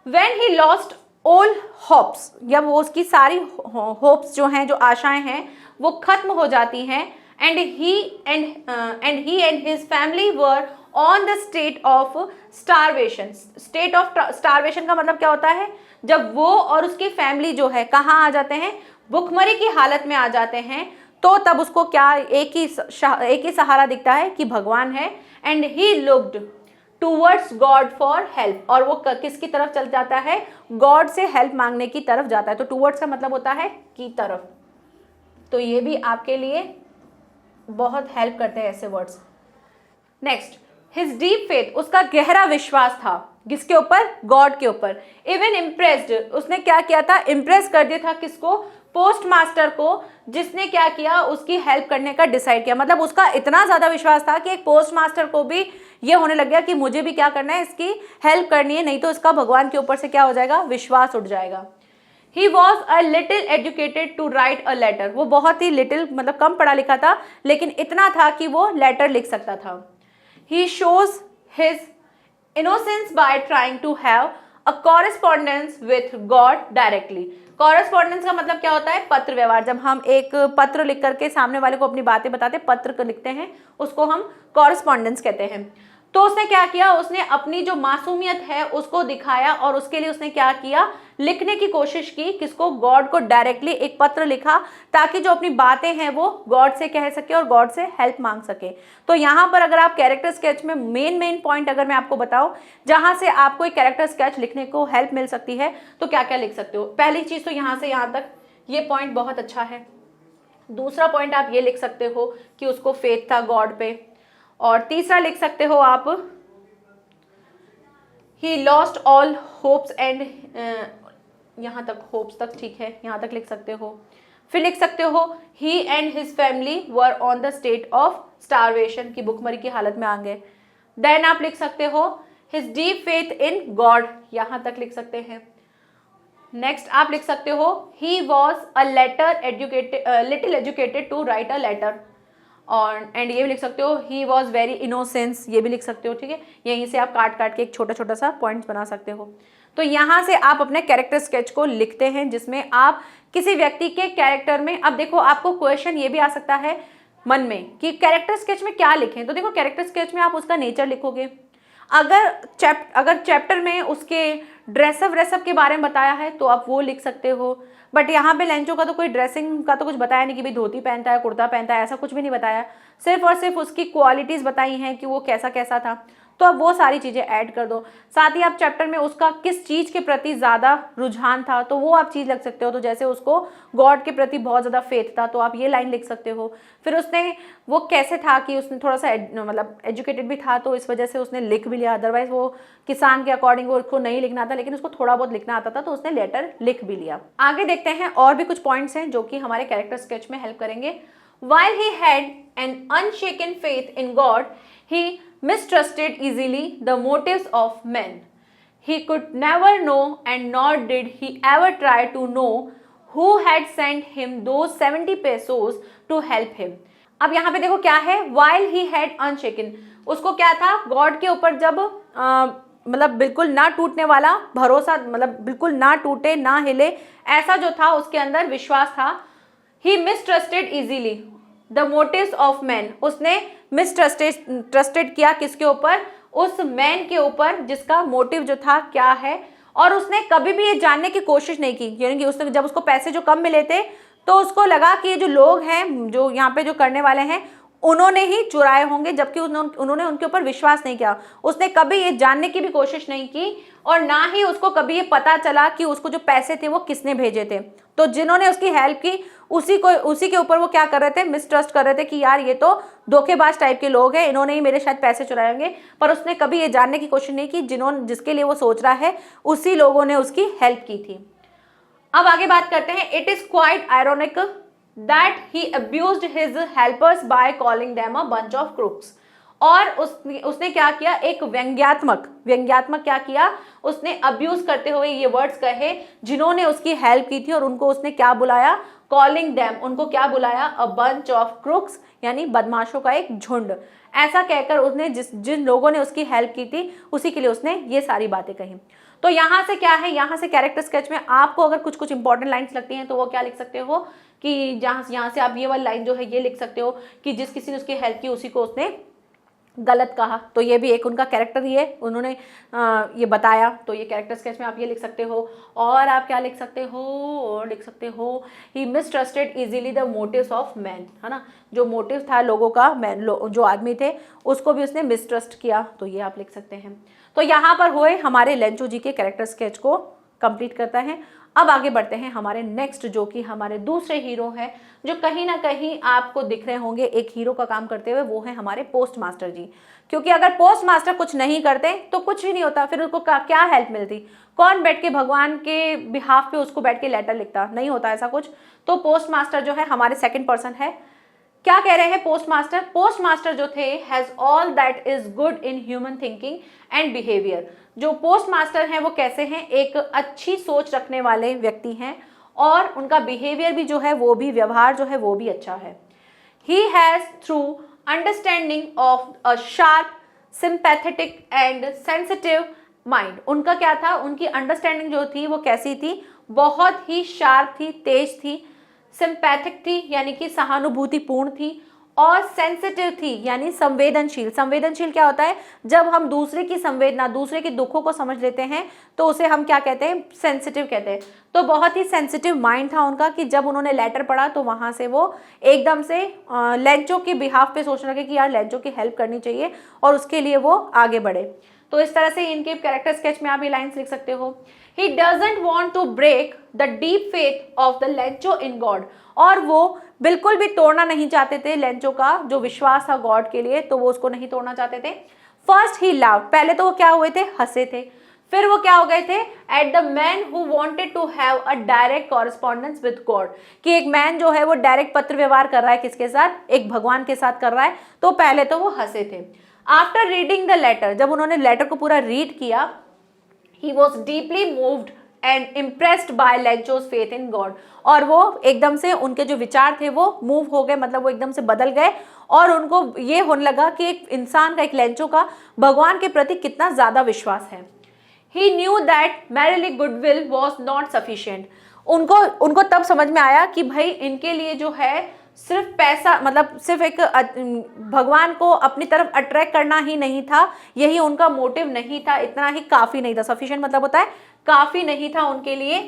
When he lost all hopes, जब वो उसकी सारी होप्स जो हैं, जो आशाएं हैं, वो खत्म हो जाती हैं, and he and his family were on the state of starvation. State of starvation का मतलब क्या होता है? जब वो और उसकी फैमिली जो है कहाँ आ जाते हैं? भुखमरी की हालत में आ जाते हैं। तो तब उसको क्या एक ही सहारा दिखता है कि भगवान है। And he looked towards God for help, और वो किसकी तरफ चल जाता है? गॉड से हेल्प मांगने की तरफ जाता है। तो टूवर्ड्स का मतलब होता है की तरफ। तो ये भी आपके लिए बहुत हेल्प करते हैं ऐसे words. Next, his deep faith, उसका गहरा विश्वास था किसके ऊपर? गॉड के ऊपर। इवन इम्प्रेस्ड, उसने क्या किया था? इम्प्रेस कर दिया था किसको? पोस्ट मास्टर को, जिसने क्या किया? उसकी हेल्प करने का डिसाइड किया। मतलब उसका इतना ज़्यादा विश्वास था कि एक पोस्ट मास्टर को भी ये होने लग गया कि मुझे भी क्या करना है, इसकी हेल्प करनी है, नहीं तो इसका भगवान के ऊपर से क्या हो जाएगा? विश्वास उठ जाएगा। He was a little educated to write a letter, वो बहुत ही लिटिल मतलब कम पढ़ा लिखा था, लेकिन इतना था कि वो लेटर लिख सकता था। He shows his innocence by trying to have a correspondence with God directly. Correspondence का मतलब क्या होता है? पत्र व्यवहार। जब हम एक पत्र लिख करके सामने वाले को अपनी बातें बताते, पत्र को लिखते हैं, उसको हम कॉरेस्पॉन्डेंस कहते हैं। तो उसने क्या किया? उसने अपनी जो मासूमियत है उसको दिखाया, और उसके लिए उसने क्या किया? लिखने की कोशिश की। किसको? गॉड को डायरेक्टली एक पत्र लिखा, ताकि जो अपनी बातें हैं वो गॉड से कह सके और गॉड से हेल्प मांग सके। तो यहाँ पर अगर आप कैरेक्टर स्केच में मेन पॉइंट अगर मैं आपको बताऊं जहाँ से आपको एक कैरेक्टर स्केच लिखने को हेल्प मिल सकती है, तो क्या क्या लिख सकते हो? पहली चीज़ तो यहाँ से यहाँ तक ये पॉइंट बहुत अच्छा है। दूसरा पॉइंट आप ये लिख सकते हो कि उसको फेथ था गॉड पे। और तीसरा लिख सकते हो आप he lost all hopes and, यहाँ तक होप्स तक ठीक है, यहाँ तक लिख सकते हो। फिर लिख सकते हो he and his family were on the state of starvation, की भुखमरी की हालत में आ गए। देन आप लिख सकते हो his deep faith in God, यहाँ तक लिख सकते हैं। नेक्स्ट आप लिख सकते हो he was a little educated to write a letter, और एंड ये भी लिख सकते हो ही वॉज वेरी इनोसेंस, ये भी लिख सकते हो, ठीक है। यहीं से आप काट काट के एक छोटा छोटा सा पॉइंट्स बना सकते हो। तो यहाँ से आप अपने कैरेक्टर स्केच को लिखते हैं, जिसमें आप किसी व्यक्ति के कैरेक्टर में, अब देखो आपको क्वेश्चन ये भी आ सकता है मन में कि कैरेक्टर स्केच में क्या लिखें, तो देखो कैरेक्टर स्केच में आप उसका नेचर लिखोगे। अगर चैप्टर में उसके ड्रेसअप व्रेसअप के बारे में बताया है तो आप वो लिख सकते हो, बट यहाँ पे लेंचो का तो कोई ड्रेसिंग का तो कुछ बताया नहीं कि भाई धोती पहनता है, कुर्ता पहनता है, ऐसा कुछ भी नहीं बताया। सिर्फ और सिर्फ उसकी क्वालिटीज़ बताई हैं कि वो कैसा कैसा था, तो अब वो सारी चीज़ें ऐड कर दो। साथ ही आप चैप्टर में उसका किस चीज़ के प्रति ज़्यादा रुझान था तो वो आप चीज़ लिख सकते हो। तो जैसे उसको गॉड के प्रति बहुत ज़्यादा फेथ था तो आप ये लाइन लिख सकते हो। फिर उसने वो कैसे था कि उसने थोड़ा सा मतलब एजुकेटेड भी था तो इस वजह से उसने लिख भी लिया, अदरवाइज वो किसान के अकॉर्डिंग वो उसको नहीं लिखना था, लेकिन उसको थोड़ा बहुत लिखना आता था तो उसने लेटर लिख भी लिया। आगे देखते हैं और भी कुछ पॉइंट्स हैं जो कि हमारे कैरेक्टर स्केच में हेल्प करेंगे। While he had an unshaken faith in God, he mistrusted easily the motives of men. He could never know, and nor did he ever try to know, who had sent him those 70 pesos to help him. अब यहाँ पे देखो क्या है, while he had unshaken, उसको क्या था, गॉड के ऊपर जब मतलब बिल्कुल ना टूटने वाला भरोसा, मतलब बिल्कुल ना टूटे ना हिले, ऐसा जो था उसके अंदर विश्वास था। He mistrusted easily the motives of men. उसने मिसट्रस्टेड किया किसके ऊपर, उस मैन के ऊपर जिसका मोटिव जो था क्या है, और उसने कभी भी ये जानने की कोशिश नहीं की। यानी कि उसने जब उसको पैसे जो कम मिले थे तो उसको लगा कि ये जो लोग हैं, जो यहाँ पे जो करने वाले हैं, उन्होंने ही चुराए होंगे, जबकि उन्होंने उनके ऊपर विश्वास नहीं किया। उसने कभी ये जानने की भी कोशिश नहीं की, और ना ही उसको कभी ये पता चला कि उसको जो पैसे थे वो किसने भेजे थे। तो जिन्होंने उसकी हेल्प की उसी के ऊपर वो क्या कर रहे थे, मिसट्रस्ट कर रहे थे कि यार ये तो धोखेबाज टाइप के लोग हैं, इन्होंने ही मेरे शायद पैसे चुराए होंगे। पर उसने कभी ये जानने की कोशिश नहीं की जिसके लिए वो सोच रहा है उसी लोगों ने उसकी हेल्प की थी। अब आगे बात करते हैं। It is quite ironic that he abused his helpers by calling them a bunch of crooks. और उसने क्या किया, एक व्यंग्यात्मक क्या किया, उसने अब्यूज करते हुए ये वर्ड्स कहे जिन्होंने उसकी हेल्प की थी, और उनको उसने क्या बुलाया, कॉलिंग देम, उनको क्या बुलाया, अ बंच ऑफ क्रूक्स, यानी बदमाशों का एक झुंड। ऐसा कहकर उसने जिन लोगों ने उसकी हेल्प की थी उसी के लिए उसने ये सारी बातें कही। तो यहाँ से क्या है, यहाँ से कैरेक्टर स्केच में आपको अगर कुछ कुछ इंपॉर्टेंट लाइंस लगती हैं तो वो क्या लिख सकते हो कि यहाँ से आप ये वाली लाइन जो है ये लिख सकते हो कि जिस किसी ने उसकी हेल्प की उसी को उसने गलत कहा। तो ये भी एक उनका कैरेक्टर ही है, उन्होंने ये बताया। तो ये कैरेक्टर स्केच में आप ये लिख सकते हो। और आप क्या लिख सकते हो, और लिख सकते हो he mistrusted easily the motives of man, है ना, जो मोटिव था लोगों का, जो आदमी थे उसको भी उसने मिसट्रस्ट किया। तो ये आप लिख सकते हैं। तो यहाँ पर हुए हमारे लेंचो जी के कैरेक्टर स्केच को कंप्लीट करता है। अब आगे बढ़ते हैं हमारे नेक्स्ट, जो कि हमारे दूसरे हीरो हैं, जो कहीं ना कहीं आपको दिख रहे होंगे एक हीरो का काम करते हुए, वो है हमारे पोस्ट मास्टर जी। क्योंकि अगर पोस्ट मास्टर कुछ नहीं करते तो कुछ भी नहीं होता, फिर उसको क्या हेल्प मिलती, कौन बैठ के भगवान के बिहाफ पे उसको बैठ के लेटर लिखता, नहीं होता ऐसा कुछ। तो पोस्ट मास्टर जो है हमारे सेकंड पर्सन है। क्या कह रहे हैं पोस्ट मास्टर जो थे, has all that is good in human thinking and behaviour. जो पोस्ट मास्टर हैं वो कैसे हैं, एक अच्छी सोच रखने वाले व्यक्ति हैं, और उनका बिहेवियर भी जो है वो भी, व्यवहार जो है वो भी अच्छा है। He has through understanding of a sharp sympathetic and sensitive mind. उनका क्या था, उनकी अंडरस्टैंडिंग जो थी वो कैसी थी, बहुत ही शार्प थी, तेज थी, सिंपैथिक थी यानी कि सहानुभूतिपूर्ण थी, और सेंसिटिव थी यानी संवेदनशील। संवेदनशील क्या होता है, जब हम दूसरे की संवेदना, दूसरे के दुखों को समझ लेते हैं तो उसे हम क्या कहते हैं, सेंसिटिव कहते हैं। तो बहुत ही सेंसिटिव माइंड था उनका कि जब उन्होंने लेटर पढ़ा तो वहाँ से वो एकदम से लेंचो के बिहाफ पे सोचने लगे कि यार लेंचो की हेल्प करनी चाहिए, और उसके लिए वो आगे बढ़े। तो इस तरह से इनके कैरेक्टर स्केच में आप ये लाइन्स लिख सकते हो। He doesn't want to break the deep faith of the Lencho in God। और वो बिल्कुल भी तोड़ना नहीं चाहते थे लेंचो का जो विश्वास था गॉड के लिए, तो वो उसको नहीं तोड़ना चाहते थे। फर्स्ट ही लाव्ड, पहले तो वो क्या हुए थे, हंसे थे। फिर वो क्या हो गए थे, at the man who wanted to have a direct correspondence with God, कि एक मैन जो है वो डायरेक्ट पत्र व्यवहार कर रहा है किसके साथ, एक भगवान के साथ कर रहा है। तो पहले तो वो हंसे थे। आफ्टर रीडिंग द लेटर, जब उन्होंने लेटर को पूरा रीड किया, he was deeply moved and impressed by लेंचो's faith in God, और वो एकदम से उनके जो विचार थे वो मूव हो गए, मतलब वो एकदम से बदल गए, और उनको ये होने लगा कि एक इंसान का, एक लेंचो का भगवान के प्रति कितना ज्यादा विश्वास है। He knew that merely goodwill was not sufficient, उनको तब समझ में आया कि भाई इनके लिए जो है सिर्फ पैसा, मतलब सिर्फ एक भगवान को अपनी तरफ अट्रैक्ट करना ही नहीं था, यही उनका मोटिव नहीं था, इतना ही काफी नहीं था। सफिशिएंट मतलब होता है काफी नहीं था उनके लिए।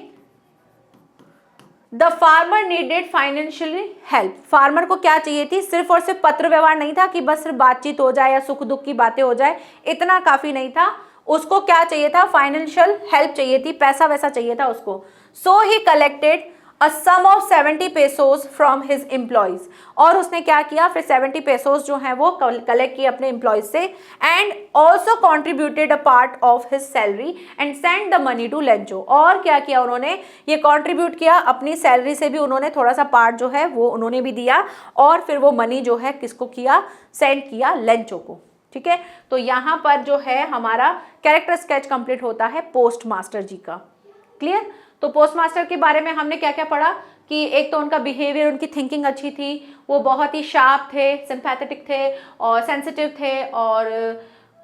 The farmer needed financially help, farmer को क्या चाहिए थी, सिर्फ और सिर्फ पत्र व्यवहार नहीं था कि बस सिर्फ बातचीत हो जाए या सुख दुख की बातें हो जाए, इतना काफी नहीं था। उसको क्या चाहिए था, फाइनेंशियल हेल्प चाहिए थी, पैसा वैसा चाहिए था उसको। So he collected a sum of 70 pesos from his employees, और उसने क्या किया, फिर 70 पेसोज जो हैं वो कलेक्ट किए अपने एम्प्लॉयज से, and also contributed a part of his salary and send the money to Lencho, और क्या किया उन्होंने, ये कॉन्ट्रीब्यूट किया, अपनी सैलरी से भी उन्होंने थोड़ा सा पार्ट जो है वो उन्होंने भी दिया, और फिर वो मनी जो है किसको किया, सेंड किया लेंचो को। ठीक है, तो यहाँ पर जो है हमारा कैरेक्टर स्केच कंप्लीट होता है पोस्ट मास्टर जी का। क्लियर। तो पोस्ट मास्टर के बारे में हमने क्या क्या पढ़ा, कि एक तो उनका बिहेवियर, उनकी थिंकिंग अच्छी थी, वो बहुत ही शार्प थे, सिंपैथेटिक थे और सेंसिटिव थे, और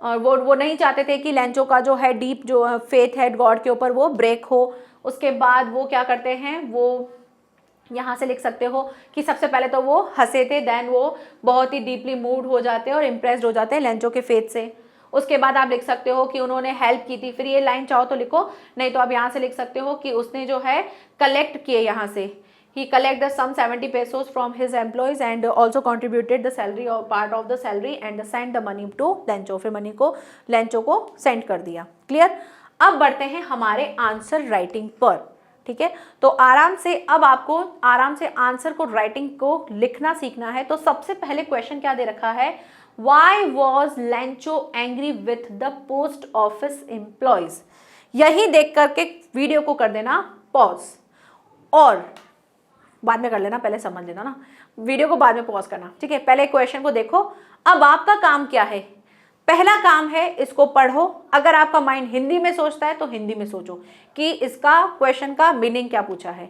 वो नहीं चाहते थे कि लेंचो का जो है डीप जो फेथ है गॉड के ऊपर वो ब्रेक हो। उसके बाद वो क्या करते हैं, वो यहाँ से लिख सकते हो कि सबसे पहले तो वो हंसे थे, देन वो बहुत ही डीपली मूव्ड हो जाते हैं और इम्प्रेस्ड हो जाते हैं लेंचो के फेथ से। उसके बाद आप लिख सकते हो कि उन्होंने हेल्प की थी, फिर ये लाइन चाहो तो लिखो, नहीं तो आप यहाँ से लिख सकते हो कि उसने जो है कलेक्ट किए, यहाँ से he collect sum 70 pesos from his employees and also contributed the salary और part of the salary and send the money to Lencho, फिर मनी को लेंचो को सेंड कर दिया। क्लियर। अब बढ़ते हैं हमारे आंसर राइटिंग पर। ठीक है, तो आराम से अब आपको आराम से आंसर को, राइटिंग को लिखना सीखना है। तो सबसे पहले क्वेश्चन क्या दे रखा है, Why was Lencho angry with the post office employees? यही देख करके वीडियो को कर देना पॉज, और बाद में कर लेना, पहले समझ लेना ना, वीडियो को बाद में पॉज करना। ठीक है, पहले क्वेश्चन को देखो। अब आपका काम क्या है, पहला काम है इसको पढ़ो। अगर आपका माइंड हिंदी में सोचता है तो हिंदी में सोचो कि इसका क्वेश्चन का मीनिंग क्या पूछा है।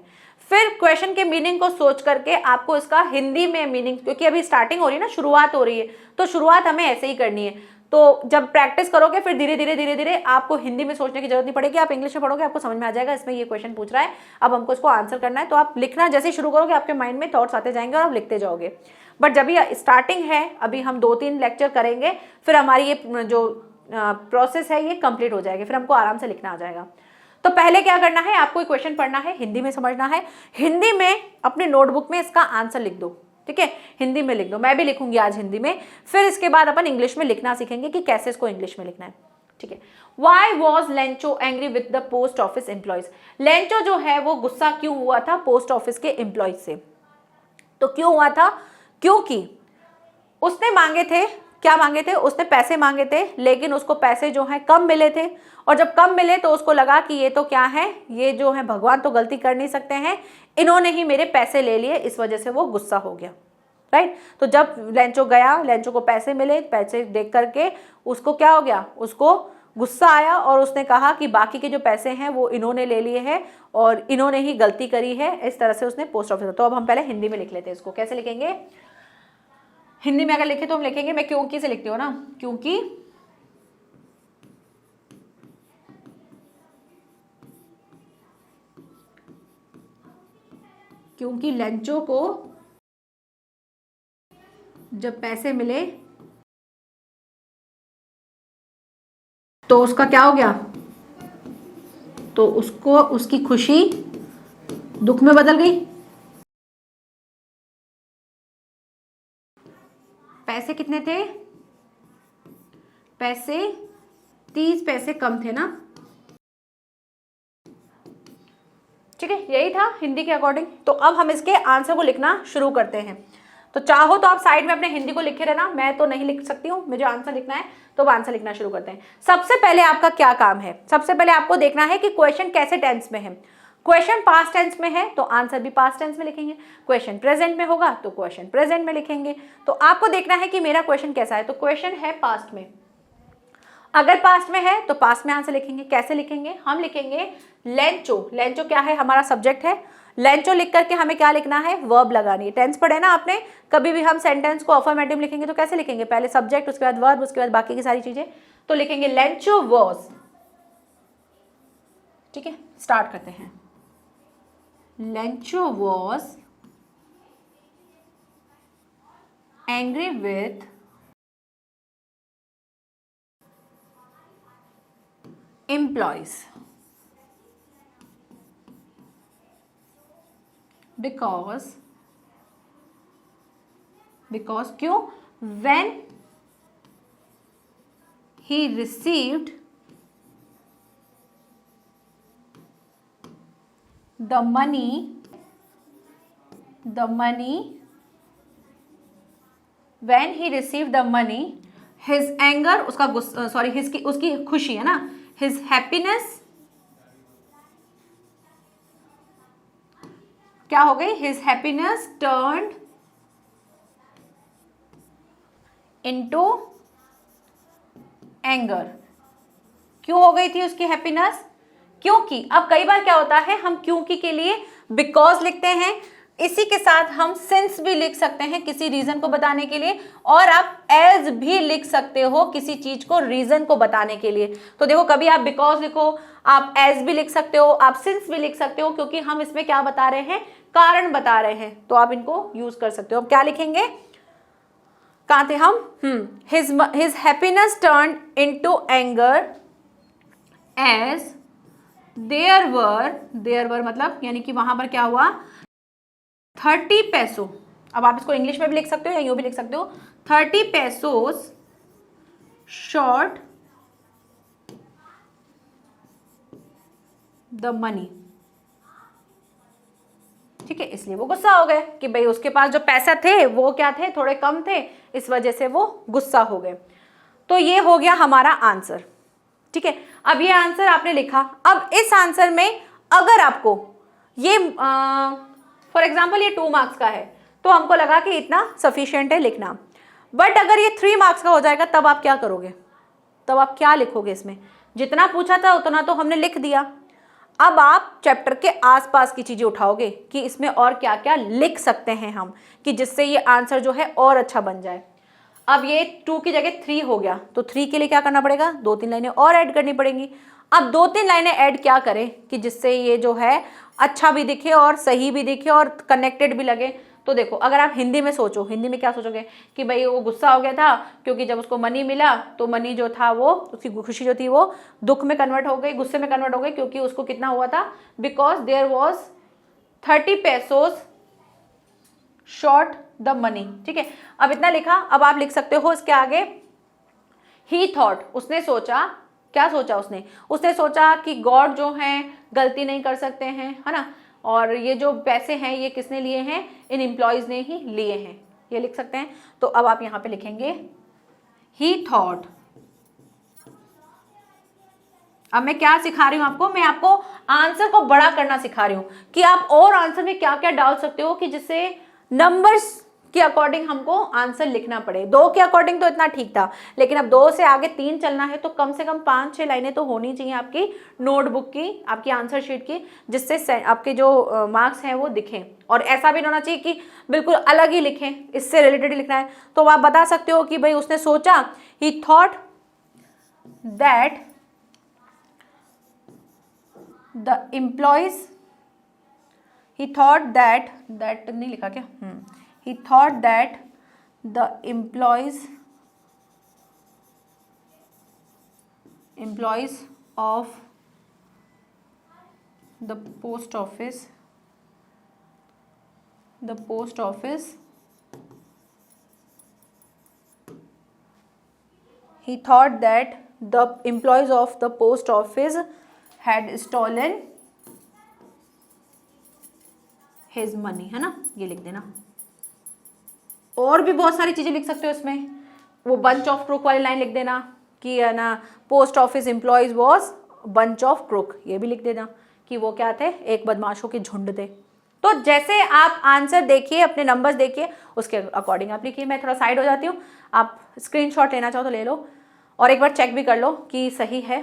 फिर क्वेश्चन के मीनिंग को सोच करके आपको इसका हिंदी में मीनिंग, क्योंकि अभी स्टार्टिंग हो रही है ना, शुरुआत हो रही है, तो शुरुआत हमें ऐसे ही करनी है। तो जब प्रैक्टिस करोगे फिर धीरे धीरे आपको हिंदी में सोचने की जरूरत नहीं पड़ेगी, आप इंग्लिश में पढ़ोगे, आपको समझ में आ जाएगा इसमें ये क्वेश्चन पूछ रहा है, अब हमको इसको आंसर करना है। तो आप लिखना जैसे शुरू करोगे आपके माइंड में थॉट्स आते जाएंगे और आप लिखते जाओगे। बट जब ये स्टार्टिंग है, अभी हम 2-3 लेक्चर करेंगे, फिर हमारी ये जो प्रोसेस है ये कंप्लीट हो जाएगी, फिर हमको आराम से लिखना आ जाएगा। तो पहले क्या करना है, आपको एक क्वेश्चन पढ़ना है, हिंदी में समझना है, हिंदी में अपने नोटबुक में इसका आंसर लिख दो। ठीक है, हिंदी में लिख दो, मैं भी लिखूंगी आज हिंदी में, फिर इसके बाद अपन इंग्लिश में लिखना सीखेंगे कि कैसे इसको इंग्लिश में लिखना है। ठीक है, why was Lencho angry with the post office employees, Lencho जो है वो गुस्सा क्यों हुआ था पोस्ट ऑफिस के एम्प्लॉयज से। तो क्यों हुआ था, क्योंकि उसने मांगे थे, क्या मांगे थे, उसने पैसे मांगे थे, लेकिन उसको पैसे जो हैं कम मिले थे, और जब कम मिले तो उसको लगा कि ये तो क्या है, ये जो है भगवान तो गलती कर नहीं सकते हैं, इन्होंने ही मेरे पैसे ले लिए, इस वजह से वो गुस्सा हो गया। राइट, तो जब लेंचो गया, लेंचो को पैसे मिले, पैसे देख करके उसको क्या हो गया, उसको गुस्सा आया, और उसने कहा कि बाकी के जो पैसे हैं वो इन्होंने ले लिए हैं और इन्होंने ही गलती करी है, इस तरह से उसने पोस्ट ऑफिस। तो अब हम पहले हिंदी में लिख लेते हैं इसको, कैसे लिखेंगे, हिंदी में अगर लिखे तो हम लिखेंगे, मैं क्योंकि से लिखती हूँ ना, क्योंकि लेंचो को जब पैसे मिले तो उसका क्या हो गया, तो उसको उसकी खुशी दुख में बदल गई। पैसे कितने थे, पैसे 30 पैसे कम थे ना। ठीक है, यही था हिंदी के अकॉर्डिंग। तो अब हम इसके आंसर को लिखना शुरू करते हैं। तो चाहो तो आप साइड में अपने हिंदी को लिखे रहना, मैं तो नहीं लिख सकती हूँ, मुझे आंसर लिखना है, तो अब आंसर लिखना शुरू करते हैं। सबसे पहले आपका क्या काम है, सबसे पहले आपको देखना है कि क्वेश्चन कैसे टेंस में है। क्वेश्चन पास्ट टेंस में है तो आंसर भी पास्ट टेंस में लिखेंगे, क्वेश्चन प्रेजेंट में होगा तो क्वेश्चन प्रेजेंट में लिखेंगे। तो आपको देखना है कि मेरा क्वेश्चन कैसा है, तो क्वेश्चन है पास्ट में, अगर पास्ट में है तो पास्ट में आंसर लिखेंगे। कैसे लिखेंगे, हम लिखेंगे लेंचो। लेंचो क्या है, हमारा सब्जेक्ट है। लेंचो लिख करके हमें क्या लिखना है, वर्ब लगानी है। टेंस पढ़े ना आपने, कभी भी हम सेंटेंस को अफर्मेटिव लिखेंगे तो कैसे लिखेंगे, पहले सब्जेक्ट, उसके बाद वर्ब, उसके बाद बाकी की सारी चीजें। तो लिखेंगे लेंचो वॉज। ठीक है, स्टार्ट करते हैं। Lencho was angry with employees because क्यों, when he received the money when he received the money his anger, उसका गुस्सा, सॉरी उसकी खुशी है ना, his happiness क्या हो गई, his happiness turned into anger। क्यों हो गई थी उसकी हैप्पीनेस, क्योंकि अब कई बार क्या होता है, हम क्योंकि के लिए बिकॉज लिखते हैं, इसी के साथ हम सिंस भी लिख सकते हैं किसी रीजन को बताने के लिए, और आप एज भी लिख सकते हो किसी चीज को रीजन को बताने के लिए। तो देखो, कभी आप बिकॉज लिखो, आप एज भी लिख सकते हो, आप सिंस भी लिख सकते हो, क्योंकि हम इसमें क्या बता रहे हैं, कारण बता रहे हैं, तो आप इनको यूज कर सकते हो। अब क्या लिखेंगे, कहां थे हम, his happiness turn into anger as there were मतलब यानी कि वहां पर क्या हुआ, 30 पैसों। अब आप इसको इंग्लिश में भी लिख सकते हो या यूं भी लिख सकते हो, 30 पैसोस शॉर्ट द मनी। ठीक है, इसलिए वो गुस्सा हो गए कि भाई उसके पास जो पैसा थे वो क्या थे, थोड़े कम थे, इस वजह से वो गुस्सा हो गए। तो ये हो गया हमारा आंसर। ठीक है, अब ये आंसर आपने लिखा। अब इस आंसर में अगर आपको ये फॉर एग्जाम्पल ये 2 मार्क्स का है तो हमको लगा कि इतना सफिशिएंट है लिखना, बट अगर ये 3 मार्क्स का हो जाएगा तब आप क्या करोगे, तब आप क्या लिखोगे इसमें, जितना पूछा था उतना तो हमने लिख दिया, अब आप चैप्टर के आसपास की चीजें उठाओगे कि इसमें और क्या क्या लिख सकते हैं हम, कि जिससे ये आंसर जो है और अच्छा बन जाए। अब ये 2 की जगह 3 हो गया, तो 3 के लिए क्या करना पड़ेगा, 2-3 लाइनें और ऐड करनी पड़ेंगी। अब 2-3 लाइनें ऐड क्या करें कि जिससे ये जो है अच्छा भी दिखे और सही भी दिखे और कनेक्टेड भी लगे। तो देखो, अगर आप हिंदी में सोचो, हिंदी में क्या सोचोगे कि भाई वो गुस्सा हो गया था क्योंकि जब उसको मनी मिला तो मनी जो था वो, उसकी खुशी जो थी वो दुख में कन्वर्ट हो गई, गुस्से में कन्वर्ट हो गई, क्योंकि उसको कितना हुआ था, because there was 30 pesos short the money. ठीक है, अब इतना लिखा। अब आप लिख सकते हो इसके आगे, ही थॉट, उसने सोचा, क्या सोचा उसने सोचा कि गॉड जो है गलती नहीं कर सकते हैं, है ना, और ये जो पैसे हैं ये किसने लिए हैं, इन एम्प्लॉयज ने ही लिए हैं, ये लिख सकते हैं। तो अब आप यहां पे लिखेंगे ही थॉट। अब मैं क्या सिखा रही हूं आपको, मैं आपको आंसर को बड़ा करना सिखा रही हूं कि आप और आंसर में क्या क्या डाल सकते हो कि जिससे नंबर्स के अकॉर्डिंग हमको आंसर लिखना पड़े। 2 के अकॉर्डिंग तो इतना ठीक था, लेकिन अब 2 से आगे 3 चलना है तो कम से कम 5-6 लाइनें तो होनी चाहिए आपकी नोटबुक की, आपकी आंसर शीट की, जिससे आपके जो मार्क्स हैं वो दिखें। और ऐसा भी होना चाहिए कि बिल्कुल अलग ही लिखें, इससे रिलेटेड लिखना है। तो आप बता सकते हो कि भाई उसने सोचा, ही thought that the employees, he thought that नहीं लिखा क्या, he thought that the employees of the post office he thought that the employees of the post office had stolen his money, है ना, ये लिख देना। और भी बहुत सारी चीजें लिख सकते हो इसमें। वो बंच ऑफ क्रूक वाली लाइन लिख देना कि है ना, post office employees was bunch of crook, ये भी लिख देना कि वो क्या थे, एक बदमाशों के झुंड थे। तो जैसे आप आंसर देखिए, अपने नंबर्स देखिए, उसके अकॉर्डिंग आप लिखिए। मैं थोड़ा साइड हो जाती हूँ, आप स्क्रीनशॉट लेना चाहो तो ले लो और एक बार चेक भी कर लो कि सही है,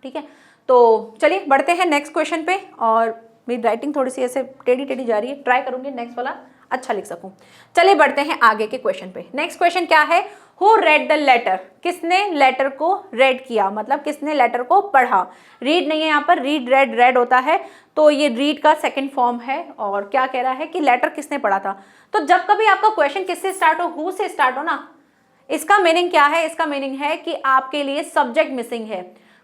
ठीक है। तो चलिए बढ़ते हैं नेक्स्ट क्वेश्चन पे। और मेरी राइटिंग थोड़ी सी ऐसे टेढ़ी टेढ़ी जा रही है, ट्राई करूंगी नेक्स्ट वाला अच्छा लिख सकूं। चलिए बढ़ते हैं आगे के क्वेश्चन पे। नेक्स्ट क्वेश्चन क्या है, हु रेड द लेटर, किसने लेटर को रेड किया, मतलब किसने लेटर को पढ़ा। रीड नहीं है यहाँ पर, रीड रेड, रेड होता है, तो ये रीड का सेकंड फॉर्म है। और क्या कह रहा है कि लेटर किसने पढ़ा था। तो जब कभी आपका क्वेश्चन किससे स्टार्ट हो, हु से स्टार्ट हो ना, इसका मीनिंग क्या है, इसका मीनिंग है कि आपके लिए सब्जेक्ट मिसिंग है।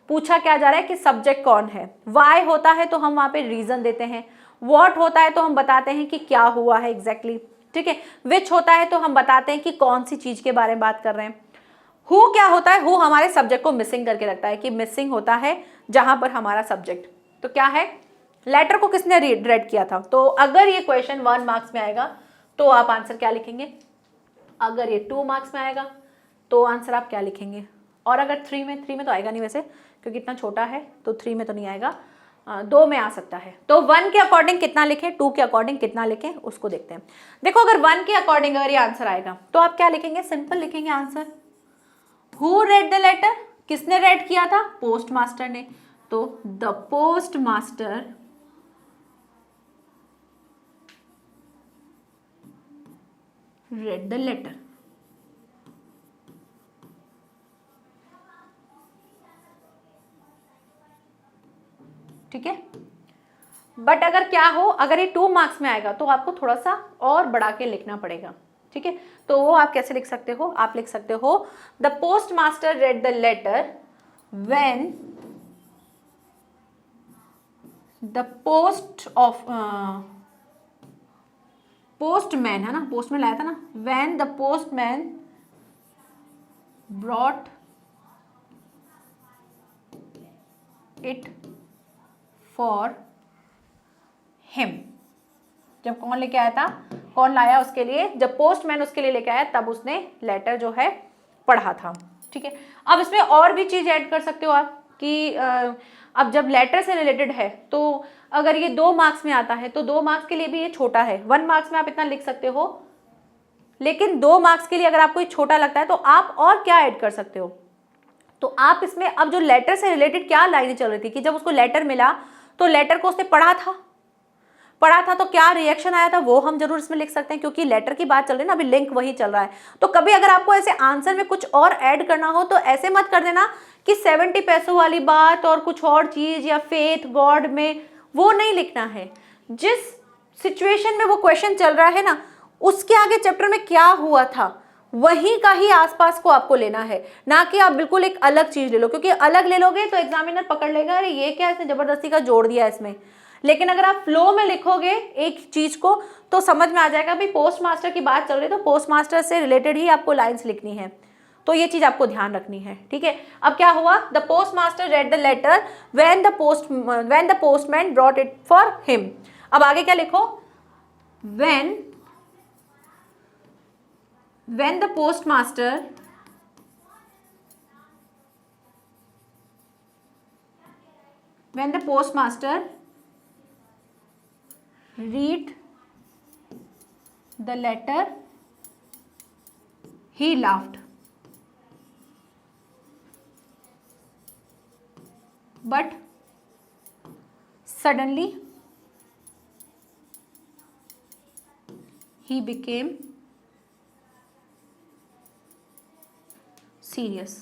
पूछा क्या जा रहा है कि सब्जेक्ट कौन है। वाई होता है तो हम वहां पे रीजन देते हैं, व्हाट होता है तो हम बताते हैं कि क्या हुआ है एग्जैक्टली, ठीक है। विच होता है तो हम बताते हैं कि कौन सी चीज के बारे में बात कर रहे हैं। हु क्या होता है, हु हमारे सब्जेक्ट को मिसिंग करके रखता है कि मिसिंग होता है जहां पर हमारा सब्जेक्ट। तो क्या है, लेटर को किसने रेड किया था। तो अगर ये क्वेश्चन 1 मार्क्स में आएगा तो आप आंसर क्या लिखेंगे, अगर ये 2 मार्क्स में आएगा तो आंसर आप क्या लिखेंगे, और अगर 3 में तो आएगा नहीं वैसे क्योंकि इतना छोटा है, तो 3 में तो नहीं आएगा, 2 में आ सकता है। तो 1 के अकॉर्डिंग कितना लिखें, 2 के अकॉर्डिंग कितना लिखें, उसको देखते हैं। देखो अगर 1 के अकॉर्डिंग अगर ये आंसर आएगा तो आप क्या लिखेंगे, सिंपल लिखेंगे answer, who read the letter, किसने रेड किया था, पोस्ट मास्टर ने। तो the postmaster read the letter, ठीक है। बट अगर क्या हो, अगर ये 2 मार्क्स में आएगा तो आपको थोड़ा सा और बढ़ा के लिखना पड़ेगा, ठीक है। तो वो आप कैसे लिख सकते हो, आप लिख सकते हो the postmaster read the letter when the postman, है ना, पोस्टमैन लाया था ना, when the postman brought it for him. जब कौन लेके आया था, कौन लाया उसके लिए, जब पोस्टमैन उसके लिए लेके आया तब उसने लेटर जो है पढ़ा था, ठीक है। अब इसमें और भी चीज ऐड कर सकते हो आप कि अब जब लेटर से रिलेटेड है तो अगर ये 2 मार्क्स में आता है तो 2 मार्क्स के लिए भी ये छोटा है। 1 मार्क्स में आप इतना लिख सकते हो, लेकिन 2 मार्क्स के लिए अगर आपको ये छोटा लगता है तो आप और क्या ऐड कर सकते हो। तो आप इसमें अब जो लेटर से रिलेटेड क्या लाइनें चल रही थी कि जब उसको लेटर मिला तो लेटर को उसने पढ़ा था तो क्या रिएक्शन आया था वो हम जरूर इसमें लिख सकते हैं, क्योंकि लेटर की बात चल रही है ना, अभी लिंक वही चल रहा है। तो कभी अगर आपको ऐसे आंसर में कुछ और ऐड करना हो तो ऐसे मत कर देना कि 70 पैसों वाली बात और कुछ और चीज या फेथ गॉड में, वो नहीं लिखना है। जिस सिचुएशन में वो क्वेश्चन चल रहा है ना, उसके आगे चैप्टर में क्या हुआ था वहीं का ही आसपास को आपको लेना है, ना कि आप बिल्कुल एक अलग चीज ले लो, क्योंकि अलग ले लोगे तो एग्जामिनर पकड़ लेगा, अरे ये क्या इसने जबरदस्ती का जोड़ दिया इसमें। लेकिन अगर आप फ्लो में लिखोगे एक चीज को तो समझ में आ जाएगा भाई पोस्ट मास्टर की बात चल रही है तो पोस्ट मास्टर से रिलेटेड ही आपको लाइंस लिखनी है। तो ये चीज आपको ध्यान रखनी है, ठीक है। अब क्या हुआ, the postmaster read the letter when the postman brought it for him. अब आगे क्या लिखो, when the postmaster read the letter he laughed, but suddenly he became serious.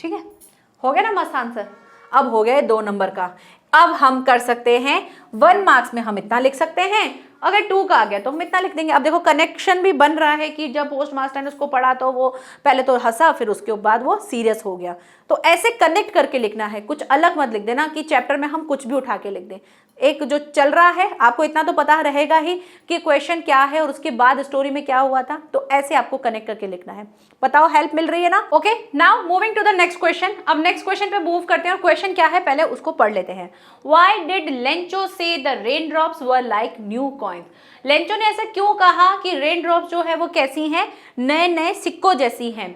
ठीक है, हो गया ना मस्त आंसर। अब हो गया 2 नंबर का। अब हम कर सकते हैं 1 मार्क्स में हम इतना लिख सकते हैं, अगर 2 का आ गया तो हम इतना लिख देंगे। अब देखो कनेक्शन भी बन रहा है कि जब पोस्ट मास्टर ने उसको पढ़ा तो वो पहले तो हंसा फिर उसके बाद वो सीरियस हो गया। तो ऐसे कनेक्ट करके लिखना है, कुछ अलग मत लिख देना कि चैप्टर में हम कुछ भी उठा के लिख दें। एक जो चल रहा है आपको इतना तो पता रहेगा ही कि क्वेश्चन क्या है और उसके बाद स्टोरी में क्या हुआ था, तो ऐसे आपको कनेक्ट करके लिखना है। बताओ हेल्प मिल रही है ना। Okay, now moving to the next question. अब नेक्स्ट क्वेश्चन पे मूव करते हैं और क्वेश्चन क्या है पहले उसको पढ़ लेते हैं। व्हाई डिड लेंचो से the rain drops were like new coin. Coins. Lencho ने ऐसा क्यों कहा कि रेन ड्रॉप्स जो है वो कैसी हैं, नए नए सिक्कों जैसी हैं।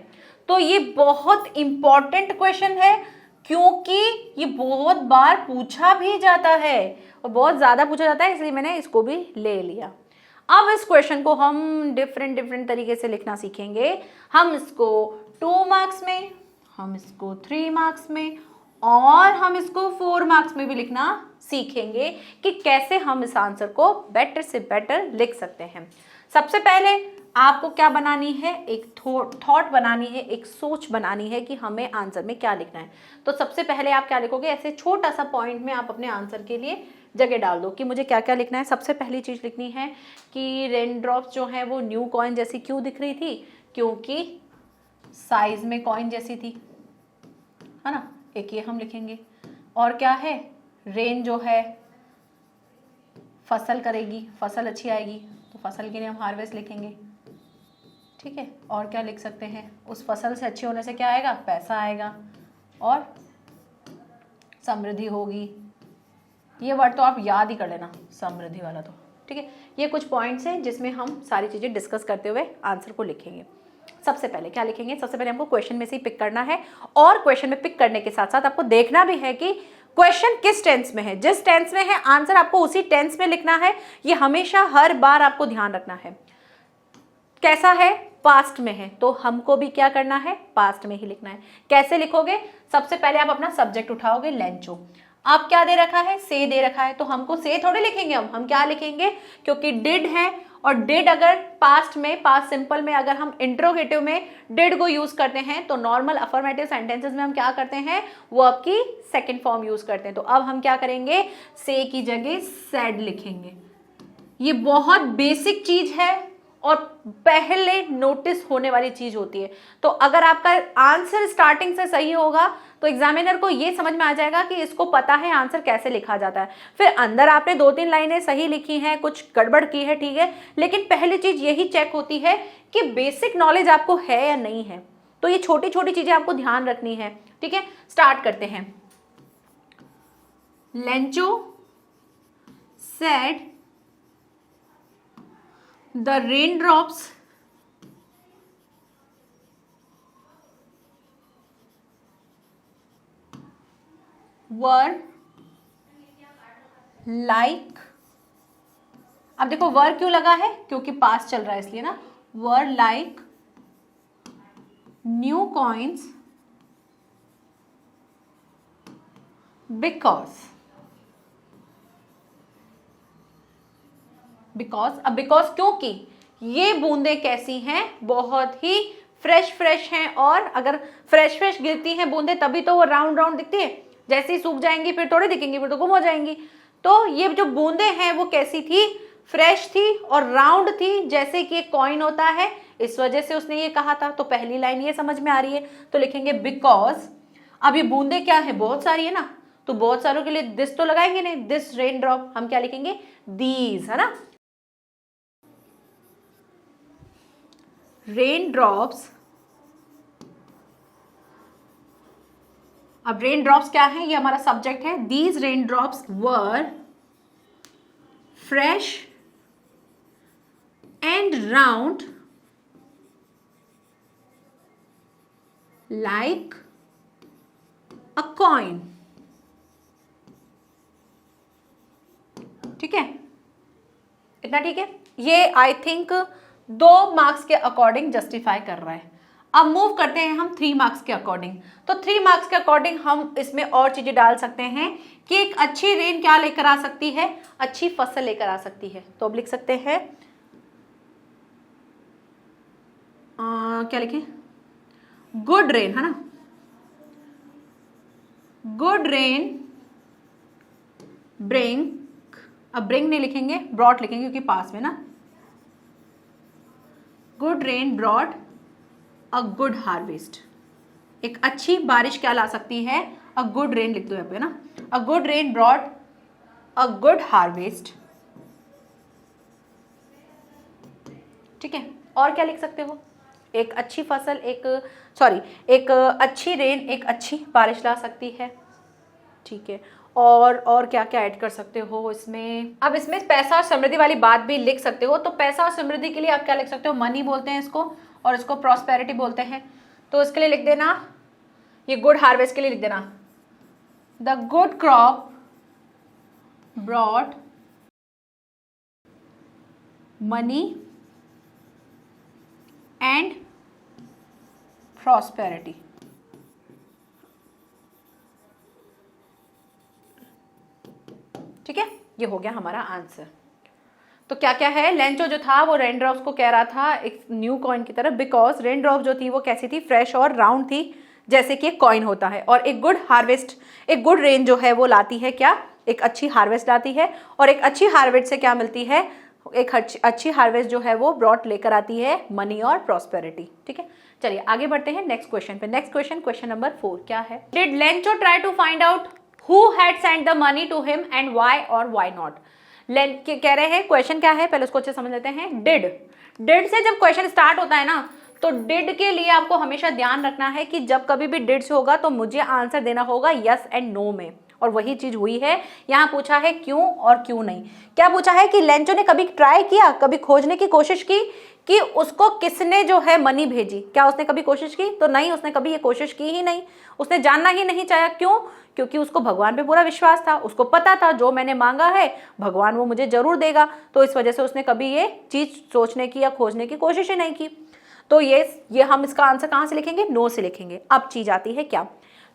तो ये बहुत इंपॉर्टेंट क्वेश्चन है क्योंकि ये बहुत बार पूछा भी जाता है और बहुत ज़्यादा पूछा जाता है, इसलिए मैंने इसको भी ले लिया। अब इस क्वेश्चन को हम डिफरेंट तरीके से लिखना सीखेंगे। हम इसको 2 मार्क्स में, हम इसको 3 मार्क्स में और हम इसको 4 मार्क्स में भी लिखना सीखेंगे कि कैसे हम इस आंसर को बेटर से बेटर लिख सकते हैं। सबसे पहले आपको क्या बनानी है, एक थॉट बनानी है, एक सोच बनानी है कि हमें आंसर में क्या लिखना है। तो सबसे पहले आप क्या लिखोगे, ऐसे छोटा सा पॉइंट में आप अपने आंसर के लिए जगह डाल दो कि मुझे क्या क्या लिखना है। सबसे पहली चीज़ लिखनी है कि रेन ड्रॉप्स जो है वो न्यू कॉइन जैसी क्यों दिख रही थी, क्योंकि साइज में कॉइन जैसी थी, है ना, एक ये हम लिखेंगे। और क्या है, रेन जो है फसल करेगी, फसल अच्छी आएगी, तो फसल के लिए हम हार्वेस्ट लिखेंगे, ठीक है। और क्या लिख सकते हैं, उस फसल से अच्छे होने से क्या आएगा, पैसा आएगा और समृद्धि होगी। ये वर्ड तो आप याद ही कर लेना, समृद्धि वाला तो, ठीक है। ये कुछ पॉइंट्स हैं जिसमें हम सारी चीज़ें डिस्कस करते हुए आंसर को लिखेंगे। सबसे पहले क्या लिखेंगे, सबसे पहले हमको क्वेश्चन में से ही पिक करना है और क्वेश्चन में पिक करने के साथ साथ आपको देखना भी है कि क्वेश्चन किस टेंस में है। जिस टेंस में है आंसर आपको उसी टेंस में लिखना है। ये हमेशा हर बार आपको ध्यान रखना है। कैसा है, पास्ट में है, तो हमको भी क्या करना है, पास्ट में ही लिखना है। कैसे लिखोगे, सबसे पहले आप अपना सब्जेक्ट उठाओगे लेंचो। आप क्या दे रखा है, से दे रखा है, तो हमको से थोड़े लिखेंगे, हम क्या लिखेंगे, क्योंकि डिड है और डिड अगर पास्ट में, पास्ट सिंपल में अगर हम इंट्रोगेटिव में डिड को यूज करते हैं तो नॉर्मल अफर्मेटिव सेंटेंसेस में हम क्या करते हैं, वर्ब की सेकंड फॉर्म यूज करते हैं। तो अब हम क्या करेंगे, से की जगह सेड लिखेंगे। ये बहुत बेसिक चीज है और पहले नोटिस होने वाली चीज होती है। तो अगर आपका आंसर स्टार्टिंग से सही होगा तो एग्जामिनर को ये समझ में आ जाएगा कि इसको पता है आंसर कैसे लिखा जाता है। फिर अंदर आपने 2-3 लाइनें सही लिखी हैं, कुछ गड़बड़ की है, ठीक है, लेकिन पहली चीज यही चेक होती है कि बेसिक नॉलेज आपको है या नहीं है। तो ये छोटी छोटी चीजें आपको ध्यान रखनी है, ठीक है। स्टार्ट करते हैं। Lencho said the raindrops were like, अब देखो वर क्यों लगा है, क्योंकि पास चल रहा है इसलिए ना, were like new coins because, अब बिकॉज क्योंकि ये बूंदे कैसी हैं, बहुत ही फ्रेश हैं, और अगर फ्रेश गिरती हैं बूंदे तभी तो वो राउंड दिखती है, जैसे ही सूख जाएंगी फिर थोड़ी दिखेंगी, फिर तो गुम हो जाएंगी। तो ये जो बूंदे हैं वो कैसी थी, फ्रेश थी और राउंड थी, जैसे कि एक कॉइन होता है, इस वजह से उसने ये कहा था। तो पहली लाइन ये समझ में आ रही है, तो लिखेंगे बिकॉज। अब ये बूंदे क्या है, बहुत सारी है ना, तो बहुत सारों के लिए दिस तो लगाएंगे नहीं, दिस रेन ड्रॉप, हम क्या लिखेंगे, दीज, है ना। रेन ड्रॉप्स, अब रेन ड्रॉप्स क्या है, ये हमारा सब्जेक्ट है। These rain drops were fresh and round like a coin, ठीक है, इतना ठीक है। ये आई थिंक 2 मार्क्स के अकॉर्डिंग जस्टिफाई कर रहा है। अब मूव करते हैं हम 3 मार्क्स के अकॉर्डिंग। तो 3 मार्क्स के अकॉर्डिंग हम इसमें और चीजें डाल सकते हैं कि एक अच्छी रेन क्या लेकर आ सकती है, अच्छी फसल लेकर आ सकती है। तो अब लिख सकते हैं क्या लिखें, गुड रेन, है ना, गुड रेन ब्रिंग, अब ब्रिंग नहीं लिखेंगे, ब्रॉट लिखेंगे क्योंकि पास में ना, good rain brought a good harvest. एक अच्छी बारिश क्या ला सकती है, अ गुड रेन लिख दो यहाँ पे ना, a good rain brought a good harvest, ठीक है। और क्या लिख सकते हो, एक अच्छी फसल, एक अच्छी रेन एक अच्छी बारिश ला सकती है, ठीक है। और क्या क्या ऐड कर सकते हो इसमें। अब इसमें पैसा और समृद्धि वाली बात भी लिख सकते हो। तो पैसा और समृद्धि के लिए आप क्या लिख सकते हो, मनी बोलते हैं इसको, और इसको प्रॉस्पेरिटी बोलते हैं। तो इसके लिए लिख देना, ये गुड हार्वेस्ट के लिए लिख देना, the good crop brought money and prosperity. ठीक है, ये हो गया हमारा आंसर। तो क्या क्या है, लेंचो जो था वो रेनड्रॉप्स को कह रहा था एक न्यू कॉइन की तरफ, बिकॉज रेनड्रॉप जो थी वो कैसी थी, फ्रेश और राउंड थी, जैसे कि एक कॉइन होता है। और एक गुड हार्वेस्ट, एक गुड रेन जो है वो लाती है क्या, एक अच्छी हार्वेस्ट लाती है। और एक अच्छी हार्वेस्ट से क्या मिलती है, एक अच्छी हार्वेस्ट जो है वो ब्रॉट लेकर आती है मनी और प्रॉस्पेरिटी। ठीक है, चलिए आगे बढ़ते हैं नेक्स्ट क्वेश्चन पे। नेक्स्ट क्वेश्चन, क्वेश्चन नंबर 4 क्या है, did Lencho try to find out who had sent the money to him and why और व्हाई नॉट। कह रहे हैं क्वेश्चन क्या है, पहले उसको अच्छे समझ लेते हैं। डिड से जब क्वेश्चन स्टार्ट होता है ना, तो डिड के लिए आपको हमेशा ध्यान रखना है कि जब कभी भी डिड से होगा तो मुझे आंसर देना होगा यस एंड नो में, और वही चीज हुई है। यहाँ पूछा है क्यों और क्यों नहीं। क्या पूछा है कि लेंचो ने कभी ट्राई किया, कभी खोजने की कोशिश की कि उसको किसने जो है मनी भेजी, क्या उसने कभी कोशिश की, तो नहीं, उसने कभी ये कोशिश की ही नहीं, उसने जानना ही नहीं चाहा। क्यों, क्योंकि उसको भगवान पे पूरा विश्वास था, उसको पता था जो मैंने मांगा है भगवान वो मुझे जरूर देगा। तो इस वजह से उसने कभी ये चीज सोचने की या खोजने की कोशिश ही नहीं की। तो ये हम इसका आंसर कहाँ से लिखेंगे, नो से लिखेंगे। अब चीज आती है क्या,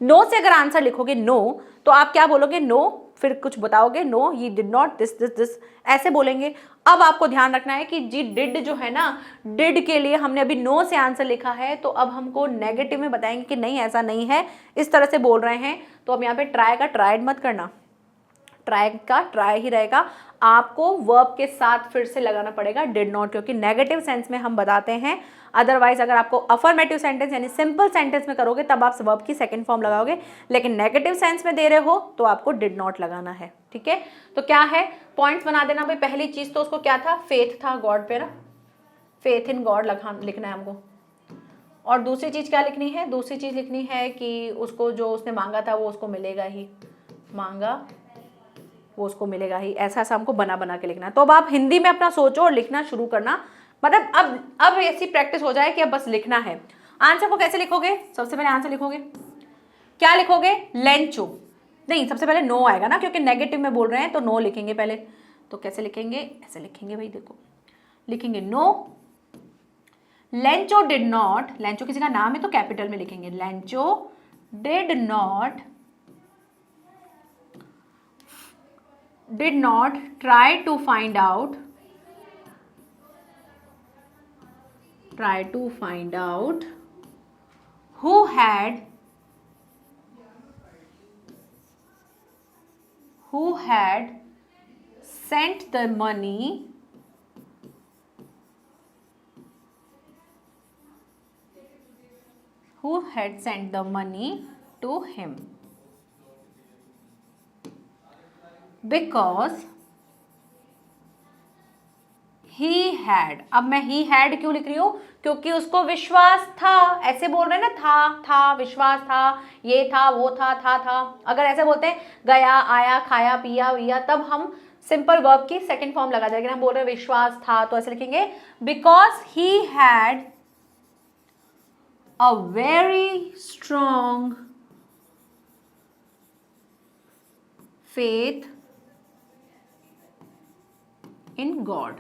नो से अगर आंसर लिखोगे नो, तो आप क्या बोलोगे, नो, फिर कुछ बताओगे, नो ये did not this this this, ऐसे बोलेंगे। अब आपको ध्यान रखना है कि जी डिड जो है ना, डिड के लिए हमने अभी नो से आंसर लिखा है, तो अब हमको नेगेटिव में बताएंगे कि नहीं ऐसा नहीं है, इस तरह से बोल रहे हैं। तो अब यहाँ पे ट्राई का ट्राइड मत करना, ट्राई का ट्राई ही रहेगा। आपको वर्ब के साथ फिर से लगाना पड़ेगा डिड नॉट, क्योंकि नेगेटिव सेंस में हम बताते हैं। अदरवाइज अगर आपको अफर्मेटिव सेंटेंस यानी सिंपल सेंटेंस में करोगे तब आप वर्ब की सेकंड फॉर्म लगाओगे, लेकिन नेगेटिव सेंस में दे रहे हो तो आपको डिड नॉट लगाना है। ठीक है, तो क्या है, पॉइंट्स बना देना भाई। पहली चीज तो उसको क्या था, फेथ था गॉड पे ना, फेथ इन गॉड लिखना है हमको। और दूसरी चीज क्या लिखनी है, दूसरी चीज लिखनी है कि उसको जो उसने मांगा था वो उसको मिलेगा ही, मांगा वो उसको मिलेगा ही, ऐसा ऐसा हमको बना बना के लिखना है। तो अब आप हिंदी में अपना सोचो और लिखना शुरू करना, मतलब अब ऐसी प्रैक्टिस हो जाए कि अब बस लिखना है। आंसर को कैसे लिखोगे, सबसे पहले आंसर लिखोगे, क्या लिखोगे, लेंचो, नहीं सबसे पहले नो आएगा ना, क्योंकि नेगेटिव में बोल रहे हैं तो नो लिखेंगे पहले। तो कैसे लिखेंगे, ऐसे लिखेंगे भाई, देखो लिखेंगे no, Lencho did not, Lencho किसी का नाम है तो कैपिटल में लिखेंगे, Lencho did not try to find out who had sent the money to him, because he had। अब मैं he had क्यों लिख रही हूँ, क्योंकि उसको विश्वास था, ऐसे बोल रहे हैं ना, था विश्वास था, ये था वो था अगर ऐसे बोलते हैं गया आया खाया पिया विया, तब हम सिंपल वर्ब की सेकंड फॉर्म लगा देंगे। हम बोल रहे हैं विश्वास था, तो ऐसे लिखेंगे because he had a very strong faith in God।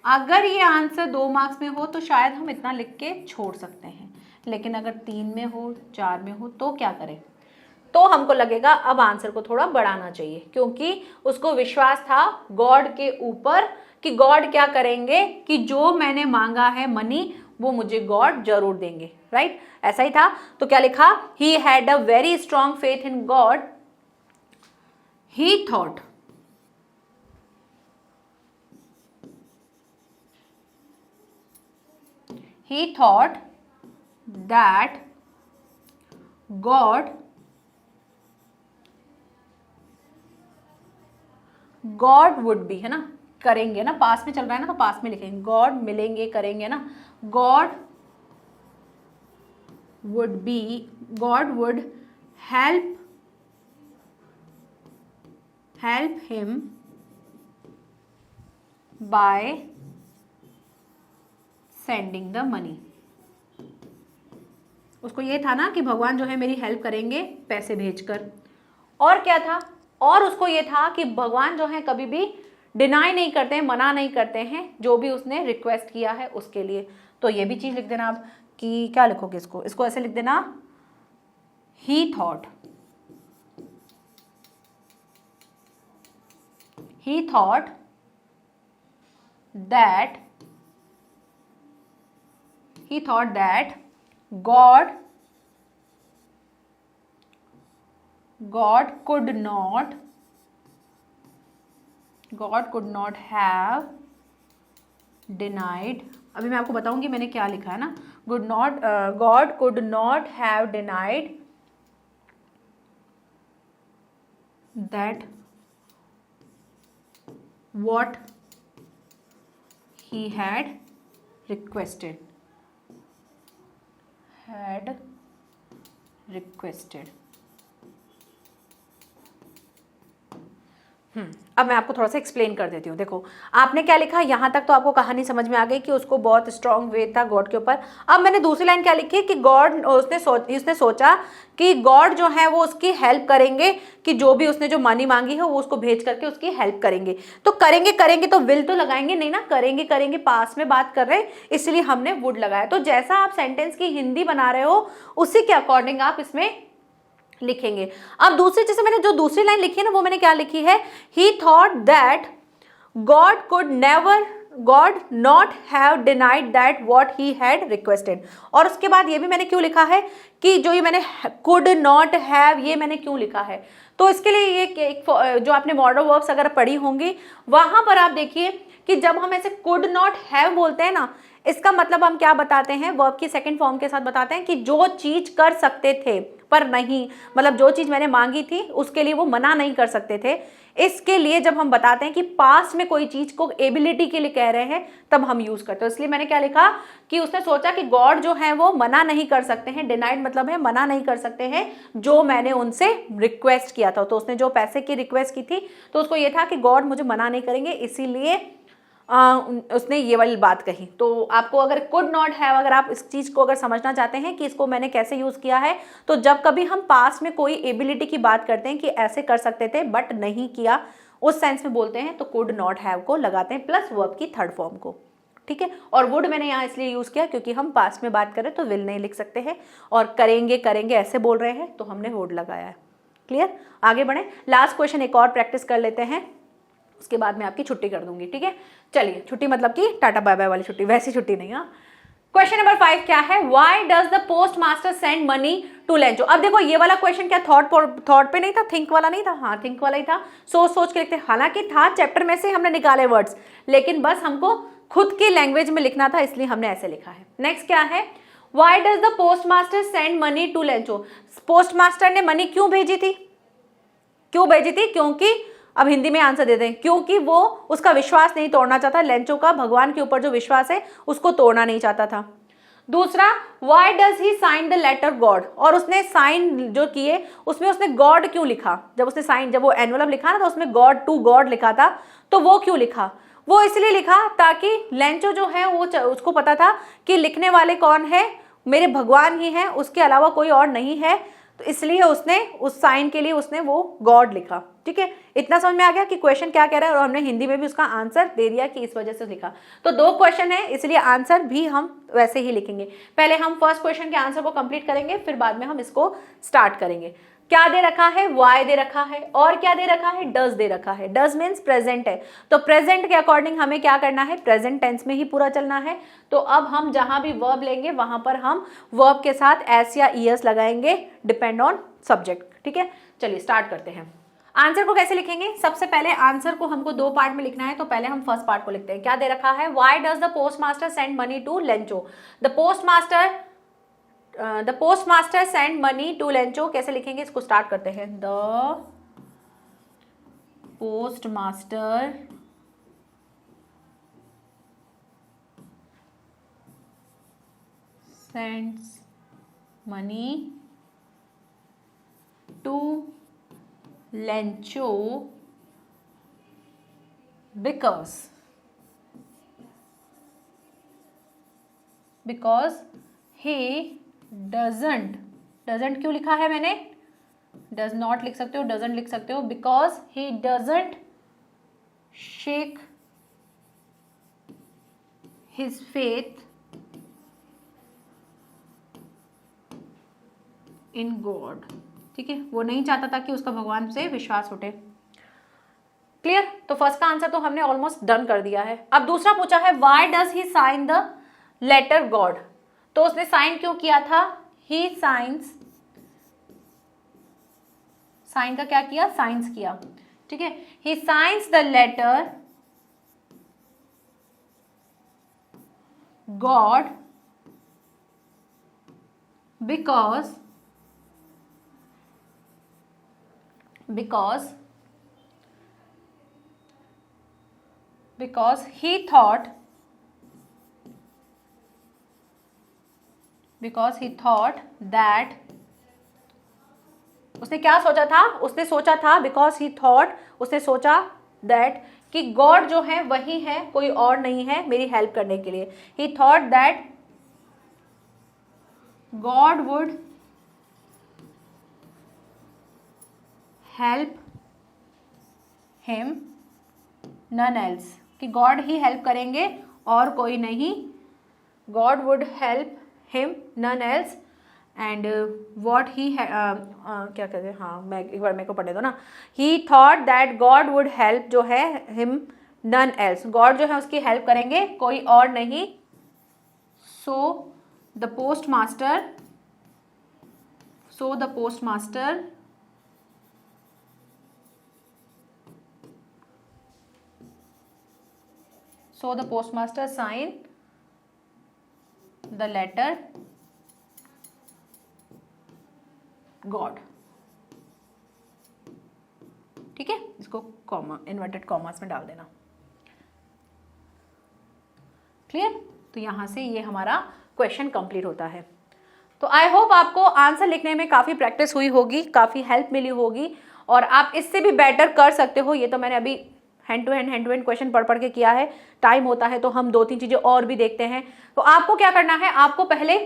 अगर ये आंसर 2 मार्क्स में हो तो शायद हम इतना लिख के छोड़ सकते हैं, लेकिन अगर 3 में हो 4 में हो तो क्या करें, तो हमको लगेगा अब आंसर को थोड़ा बढ़ाना चाहिए, क्योंकि उसको विश्वास था गॉड के ऊपर कि गॉड क्या करेंगे, कि जो मैंने मांगा है मनी वो मुझे गॉड जरूर देंगे, राइट, ऐसा ही था। तो क्या लिखा, he had a very strong faith in God, he thought that God would be, है ना, करेंगे ना, पास में चल रहा है ना तो पास में लिखेंगे, गॉड मिलेंगे करेंगे ना, God would help help him by sending the money. उसको ये था ना कि भगवान जो है मेरी हेल्प करेंगे पैसे भेजकर। और क्या था, और उसको ये था कि भगवान जो है कभी भी डिनाई नहीं करते हैं, मना नहीं करते हैं जो भी उसने रिक्वेस्ट किया है उसके लिए। तो ये भी चीज लिख देना आप कि क्या लिखोगे इसको ऐसे लिख देना, ही thought that God could not have denied, अभी मैं आपको बताऊंगी मैंने क्या लिखा है ना, God could not have denied that what he had requested. अब मैं आपको थोड़ा सा एक्सप्लेन कर देती हूँ। देखो आपने क्या लिखा, यहाँ तक तो आपको कहानी समझ में आ गई कि उसको बहुत स्ट्रॉन्ग वेट था गॉड के ऊपर। अब मैंने दूसरी लाइन क्या लिखी कि गॉड उसने सोचा कि गॉड जो है वो उसकी हेल्प करेंगे, कि जो भी उसने जो मनी मांगी है वो उसको भेज करके उसकी हेल्प करेंगे। तो करेंगे तो विल तो लगाएंगे नहीं ना, करेंगे पास में बात कर रहे हैं, इसलिए हमने वुड लगाया। तो जैसा आप सेंटेंस की हिंदी बना रहे हो उसी के अकॉर्डिंग आप इसमें लिखेंगे। अब दूसरी, जैसे मैंने जो दूसरी लाइन लिखी है ना वो मैंने क्या लिखी है, ही thought that God not have denied that what he had requested। और उसके बाद ये भी मैंने क्यों लिखा है कि जो ये मैंने could not have ये मैंने क्यों लिखा है, तो इसके लिए ये जो आपने मॉडल वर्ब्स अगर पढ़ी होंगी वहां पर आप देखिए कि जब हम ऐसे could not have बोलते हैं ना, इसका मतलब हम क्या बताते हैं, वर्ब की सेकंड फॉर्म के साथ बताते हैं कि जो चीज कर सकते थे पर नहीं, मतलब जो चीज मैंने मांगी थी उसके लिए वो मना नहीं कर सकते थे। इसके लिए जब हम बताते हैं कि पास्ट में कोई चीज को एबिलिटी के लिए कह रहे हैं तब हम यूज करते हैं। इसलिए मैंने क्या लिखा कि उसने सोचा कि गॉड जो है वो मना नहीं कर सकते हैं, डिनाइड मतलब है मना नहीं कर सकते हैं जो मैंने उनसे रिक्वेस्ट किया था। तो उसने जो पैसे की रिक्वेस्ट की थी तो उसको ये था कि गॉड मुझे मना नहीं करेंगे, इसीलिए उसने ये वाली बात कही। तो आपको अगर कुड नॉट हैव, अगर आप इस चीज़ को अगर समझना चाहते हैं कि इसको मैंने कैसे यूज़ किया है, तो जब कभी हम पास्ट में कोई एबिलिटी की बात करते हैं कि ऐसे कर सकते थे बट नहीं किया, उस सेंस में बोलते हैं तो कुड नॉट हैव को लगाते हैं प्लस वर्ब की थर्ड फॉर्म को, ठीक है। और वुड मैंने यहाँ इसलिए यूज़ किया क्योंकि हम पास्ट में बात करें तो विल नहीं लिख सकते हैं, और करेंगे ऐसे बोल रहे हैं तो हमने वुड लगाया है। क्लियर, आगे बढ़े। लास्ट क्वेश्चन एक और प्रैक्टिस कर लेते हैं, उसके बाद मैं आपकी छुट्टी कर दूंगी, ठीक है। चलिए, छुट्टी मतलब कि टाटा बाय बाय वाली छुट्टी, वैसी छुट्टी नहीं। हाँ, क्वेश्चन नंबर 5 क्या है, why does the postmaster send money to Lencho. अब देखो ये वाला क्वेश्चन क्या थॉट पे नहीं था, थिंक वाला नहीं था, हाँ थिंक वाला ही था, सोच के लिखते। हालांकि था चैप्टर में से हमने निकाले वर्ड्स, लेकिन बस हमको खुद की लैंग्वेज में लिखना था, इसलिए हमने ऐसे लिखा है। नेक्स्ट क्या है, why does the postmaster send money to Lencho. Postmaster ने मनी क्यों भेजी थी, क्योंकि अब हिंदी में आंसर दे दें, क्योंकि वो उसका विश्वास नहीं तोड़ना चाहता, लेंचो का भगवान के ऊपर जो विश्वास है उसको तोड़ना नहीं चाहता था। दूसरा, why does he sign the letter God, और उसने साइन जो किए उसमें उसने गॉड क्यों लिखा, जब वो एनवलप लिखा ना तो उसमें गॉड टू गॉड लिखा था, तो वो क्यों लिखा, वो इसलिए लिखा ताकि लेंचो जो है वो उसको पता था कि लिखने वाले कौन है, मेरे भगवान ही है, उसके अलावा कोई और नहीं है, तो इसलिए उसने उस साइन के लिए उसने वो गॉड लिखा। ठीक है, इतना समझ में आ गया कि क्वेश्चन क्या कह रहा है, और हमने हिंदी में भी उसका आंसर दे दिया कि इस वजह से लिखा। तो 2 क्वेश्चन है, इसलिए आंसर भी हम वैसे ही लिखेंगे। पहले हम फर्स्ट क्वेश्चन के आंसर को कंप्लीट करेंगे, फिर बाद में हम इसको स्टार्ट करेंगे। क्या दे रखा है, वाई दे रखा है, और क्या दे रखा है, डज दे रखा है। डज मीन्स प्रेजेंट है, तो प्रेजेंट के अकॉर्डिंग हमें क्या करना है, प्रेजेंट टेंस में ही पूरा चलना है। तो अब हम जहां भी वर्ब लेंगे वहां पर हम वर्ब के साथ एस या ईएस लगाएंगे, डिपेंड ऑन सब्जेक्ट। ठीक है, चलिए स्टार्ट करते हैं। आंसर को कैसे लिखेंगे, सबसे पहले आंसर को हमको 2 पार्ट में लिखना है, तो पहले हम फर्स्ट पार्ट को लिखते हैं। क्या दे रखा है, why does the postmaster send money to Lencho. The postmaster send money to Lencho, कैसे लिखेंगे इसको स्टार्ट करते हैं। The postmaster sends money to Lencho because he doesn't, doesn't क्यों लिखा है मैंने, डज नॉट लिख सकते हो, डजंट लिख सकते हो, because he doesn't shake his faith in God. ठीक है, वो नहीं चाहता था कि उसका भगवान से विश्वास उठे। क्लियर? तो फर्स्ट का आंसर तो हमने ऑलमोस्ट डन कर दिया है। अब दूसरा पूछा है why does he sign the letter God. तो उसने साइन क्यों किया था, ही साइंस, साइन का क्या किया, साइंस किया। ठीक है, he signs the letter God because he thought that, उसने क्या सोचा था, उसने सोचा था because he thought, उसने सोचा that कि गॉड जो है वही है, कोई और नहीं है मेरी हेल्प करने के लिए। he thought that God would help him none else, कि गॉड ही हेल्प करेंगे और कोई नहीं, God would help him none else and what he क्या कहते हैं, हाँ मैं एक बार मेरे को पढ़ने दो ना। ही thought that God would help जो है हिम नन एल्स, गॉड जो है उसकी हेल्प करेंगे कोई और नहीं। So the post master sign the letter God। ठीक है, इसको कॉमा, इन्वर्टेड कॉमास में डाल देना। क्लियर? तो यहां से ये हमारा क्वेश्चन कंप्लीट होता है। तो आई होप आपको आंसर लिखने में काफ़ी प्रैक्टिस हुई होगी, काफ़ी हेल्प मिली होगी और आप इससे भी बेटर कर सकते हो। ये तो मैंने अभी हैंड टू हैंड क्वेश्चन पढ़ के किया है। टाइम होता है तो हम 2-3 चीज़ें और भी देखते हैं। तो आपको क्या करना है, आपको पहले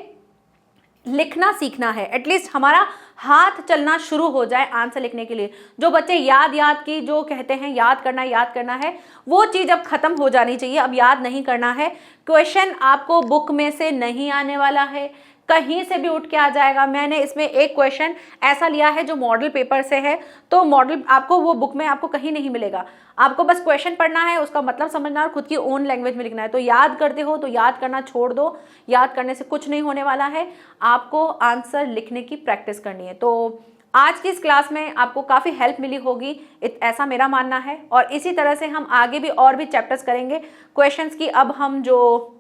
लिखना सीखना है, एटलीस्ट हमारा हाथ चलना शुरू हो जाए आंसर लिखने के लिए। जो बच्चे याद की जो कहते हैं याद करना है, वो चीज़ अब खत्म हो जानी चाहिए। अब याद नहीं करना है, क्वेश्चन आपको बुक में से नहीं आने वाला है, कहीं से भी उठ के आ जाएगा। मैंने इसमें एक क्वेश्चन ऐसा लिया है जो मॉडल पेपर से है, तो मॉडल आपको वो बुक में आपको कहीं नहीं मिलेगा। आपको बस क्वेश्चन पढ़ना है, उसका मतलब समझना और खुद की ओन लैंग्वेज में लिखना है। तो याद करते हो तो याद करना छोड़ दो, याद करने से कुछ नहीं होने वाला है, आपको आंसर लिखने की प्रैक्टिस करनी है। तो आज की इस क्लास में आपको काफ़ी हेल्प मिली होगी, ऐसा मेरा मानना है। और इसी तरह से हम आगे भी और भी चैप्टर्स करेंगे क्वेश्चंस की। अब हम जो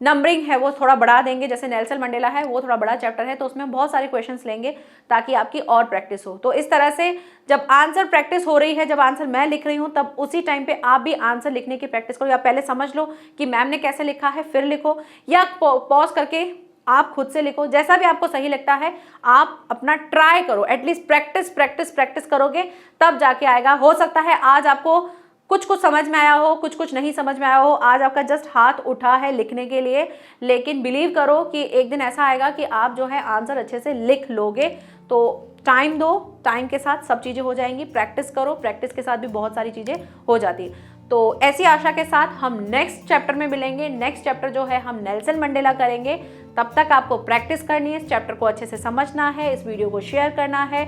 नंबरिंग है वो थोड़ा बढ़ा देंगे, जैसे नेल्सन मंडेला है वो थोड़ा बड़ा चैप्टर है, तो उसमें हम बहुत सारे क्वेश्चंस लेंगे ताकि आपकी और प्रैक्टिस हो। तो इस तरह से जब आंसर प्रैक्टिस हो रही है, जब आंसर मैं लिख रही हूँ, तब उसी टाइम पे आप भी आंसर लिखने की प्रैक्टिस करो। या पहले समझ लो कि मैम ने कैसे लिखा है फिर लिखो, या पॉज करके आप खुद से लिखो, जैसा भी आपको सही लगता है आप अपना ट्राई करो। एटलीस्ट प्रैक्टिस करोगे तब जाके आएगा। हो सकता है आज आपको कुछ समझ में आया हो, कुछ नहीं समझ में आया हो, आज आपका जस्ट हाथ उठा है लिखने के लिए, लेकिन बिलीव करो कि एक दिन ऐसा आएगा कि आप जो है आंसर अच्छे से लिख लोगे। तो टाइम दो, टाइम के साथ सब चीज़ें हो जाएंगी। प्रैक्टिस करो, प्रैक्टिस के साथ भी बहुत सारी चीज़ें हो जाती। तो ऐसी आशा के साथ हम नेक्स्ट चैप्टर में मिलेंगे। नेक्स्ट चैप्टर जो है हम नेल्सन मंडेला करेंगे। तब तक आपको प्रैक्टिस करनी है, इस चैप्टर को अच्छे से समझना है, इस वीडियो को शेयर करना है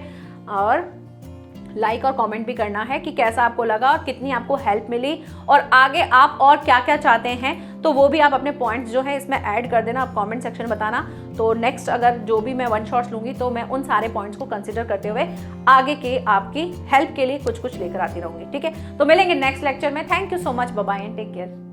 और लाइक और कमेंट भी करना है कि कैसा आपको लगा और कितनी आपको हेल्प मिली, और आगे आप और क्या क्या चाहते हैं तो वो भी आप अपने पॉइंट्स जो है इसमें ऐड कर देना, आप कमेंट सेक्शन में बताना। तो नेक्स्ट अगर जो भी मैं वन शॉट्स लूँगी तो मैं उन सारे पॉइंट्स को कंसिडर करते हुए आगे के आपकी हेल्प के लिए कुछ लेकर आती रहूँगी। ठीक है, तो मिलेंगे नेक्स्ट लेक्चर में। Thank you so much, bye bye and take care.